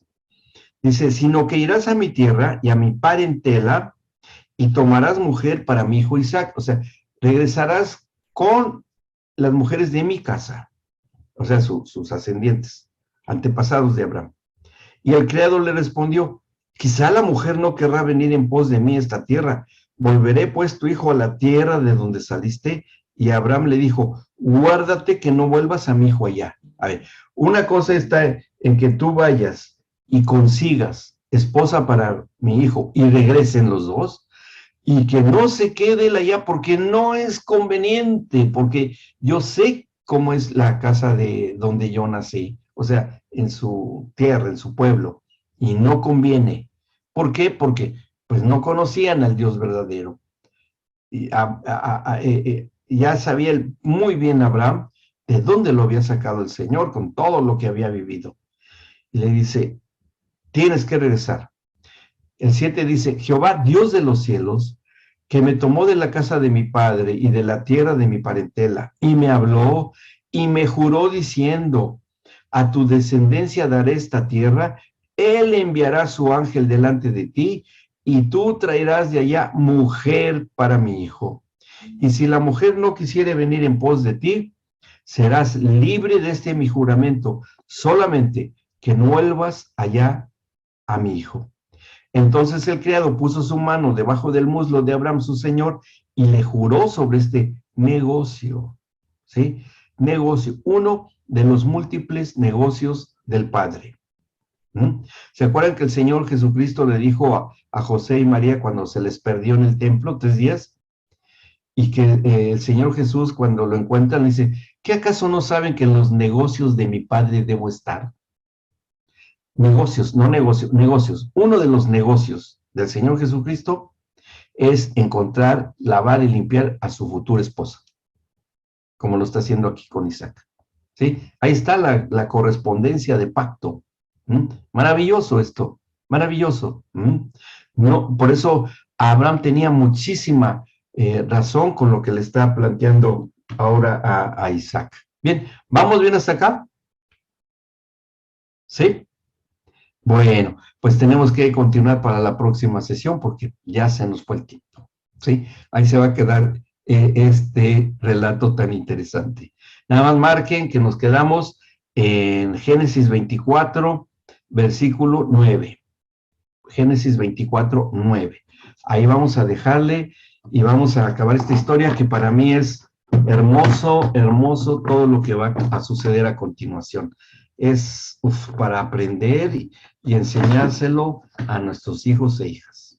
Dice, sino que irás a mi tierra y a mi parentela y tomarás mujer para mi hijo Isaac. O sea, regresarás con las mujeres de mi casa, o sea, sus ascendientes, antepasados de Abraham. Y el criado le respondió, quizá la mujer no querrá venir en pos de mí a esta tierra. Volveré pues tu hijo a la tierra de donde saliste. Y Abraham le dijo, guárdate que no vuelvas a mi hijo allá. A ver, una cosa está en que tú vayas y consigas esposa para mi hijo y regresen los dos, y que no se quede él allá porque no es conveniente, porque yo sé cómo es la casa de donde yo nací, o sea, en su tierra, en su pueblo, y no conviene. ¿Por qué? Porque pues no conocían al Dios verdadero. Y ya sabía muy bien Abraham de dónde lo había sacado el Señor con todo lo que había vivido. Y le dice, tienes que regresar. El 7 dice, Jehová, Dios de los cielos, que me tomó de la casa de mi padre y de la tierra de mi parentela, y me habló y me juró diciendo, a tu descendencia daré esta tierra, él enviará su ángel delante de ti, y tú traerás de allá mujer para mi hijo. Y si la mujer no quisiere venir en pos de ti, serás libre de este mi juramento, solamente que no vuelvas allá a mi hijo. Entonces el criado puso su mano debajo del muslo de Abraham, su señor, y le juró sobre este negocio, ¿sí? Negocio, uno de los múltiples negocios del Padre. ¿Se acuerdan que el Señor Jesucristo le dijo a José y María cuando se les perdió en el templo 3 días? Y que el Señor Jesús cuando lo encuentran le dice, ¿qué acaso no saben que en los negocios de mi Padre debo estar? Negocios, no negocios, negocios. Uno de los negocios del Señor Jesucristo es encontrar, lavar y limpiar a su futura esposa, como lo está haciendo aquí con Isaac. ¿Sí? Ahí está la correspondencia de pacto. Maravilloso esto, maravilloso. No, por eso Abraham tenía muchísima razón con lo que le está planteando ahora a Isaac. Bien, ¿vamos bien hasta acá? ¿Sí? Bueno, pues tenemos que continuar para la próxima sesión porque ya se nos fue el tiempo, ¿sí? Ahí se va a quedar este relato tan interesante. Nada más marquen que nos quedamos en Génesis 24, versículo 9. Génesis 24, 9. Ahí vamos a dejarle y vamos a acabar esta historia que para mí es hermoso, hermoso todo lo que va a suceder a continuación. Es para aprender y enseñárselo a nuestros hijos e hijas.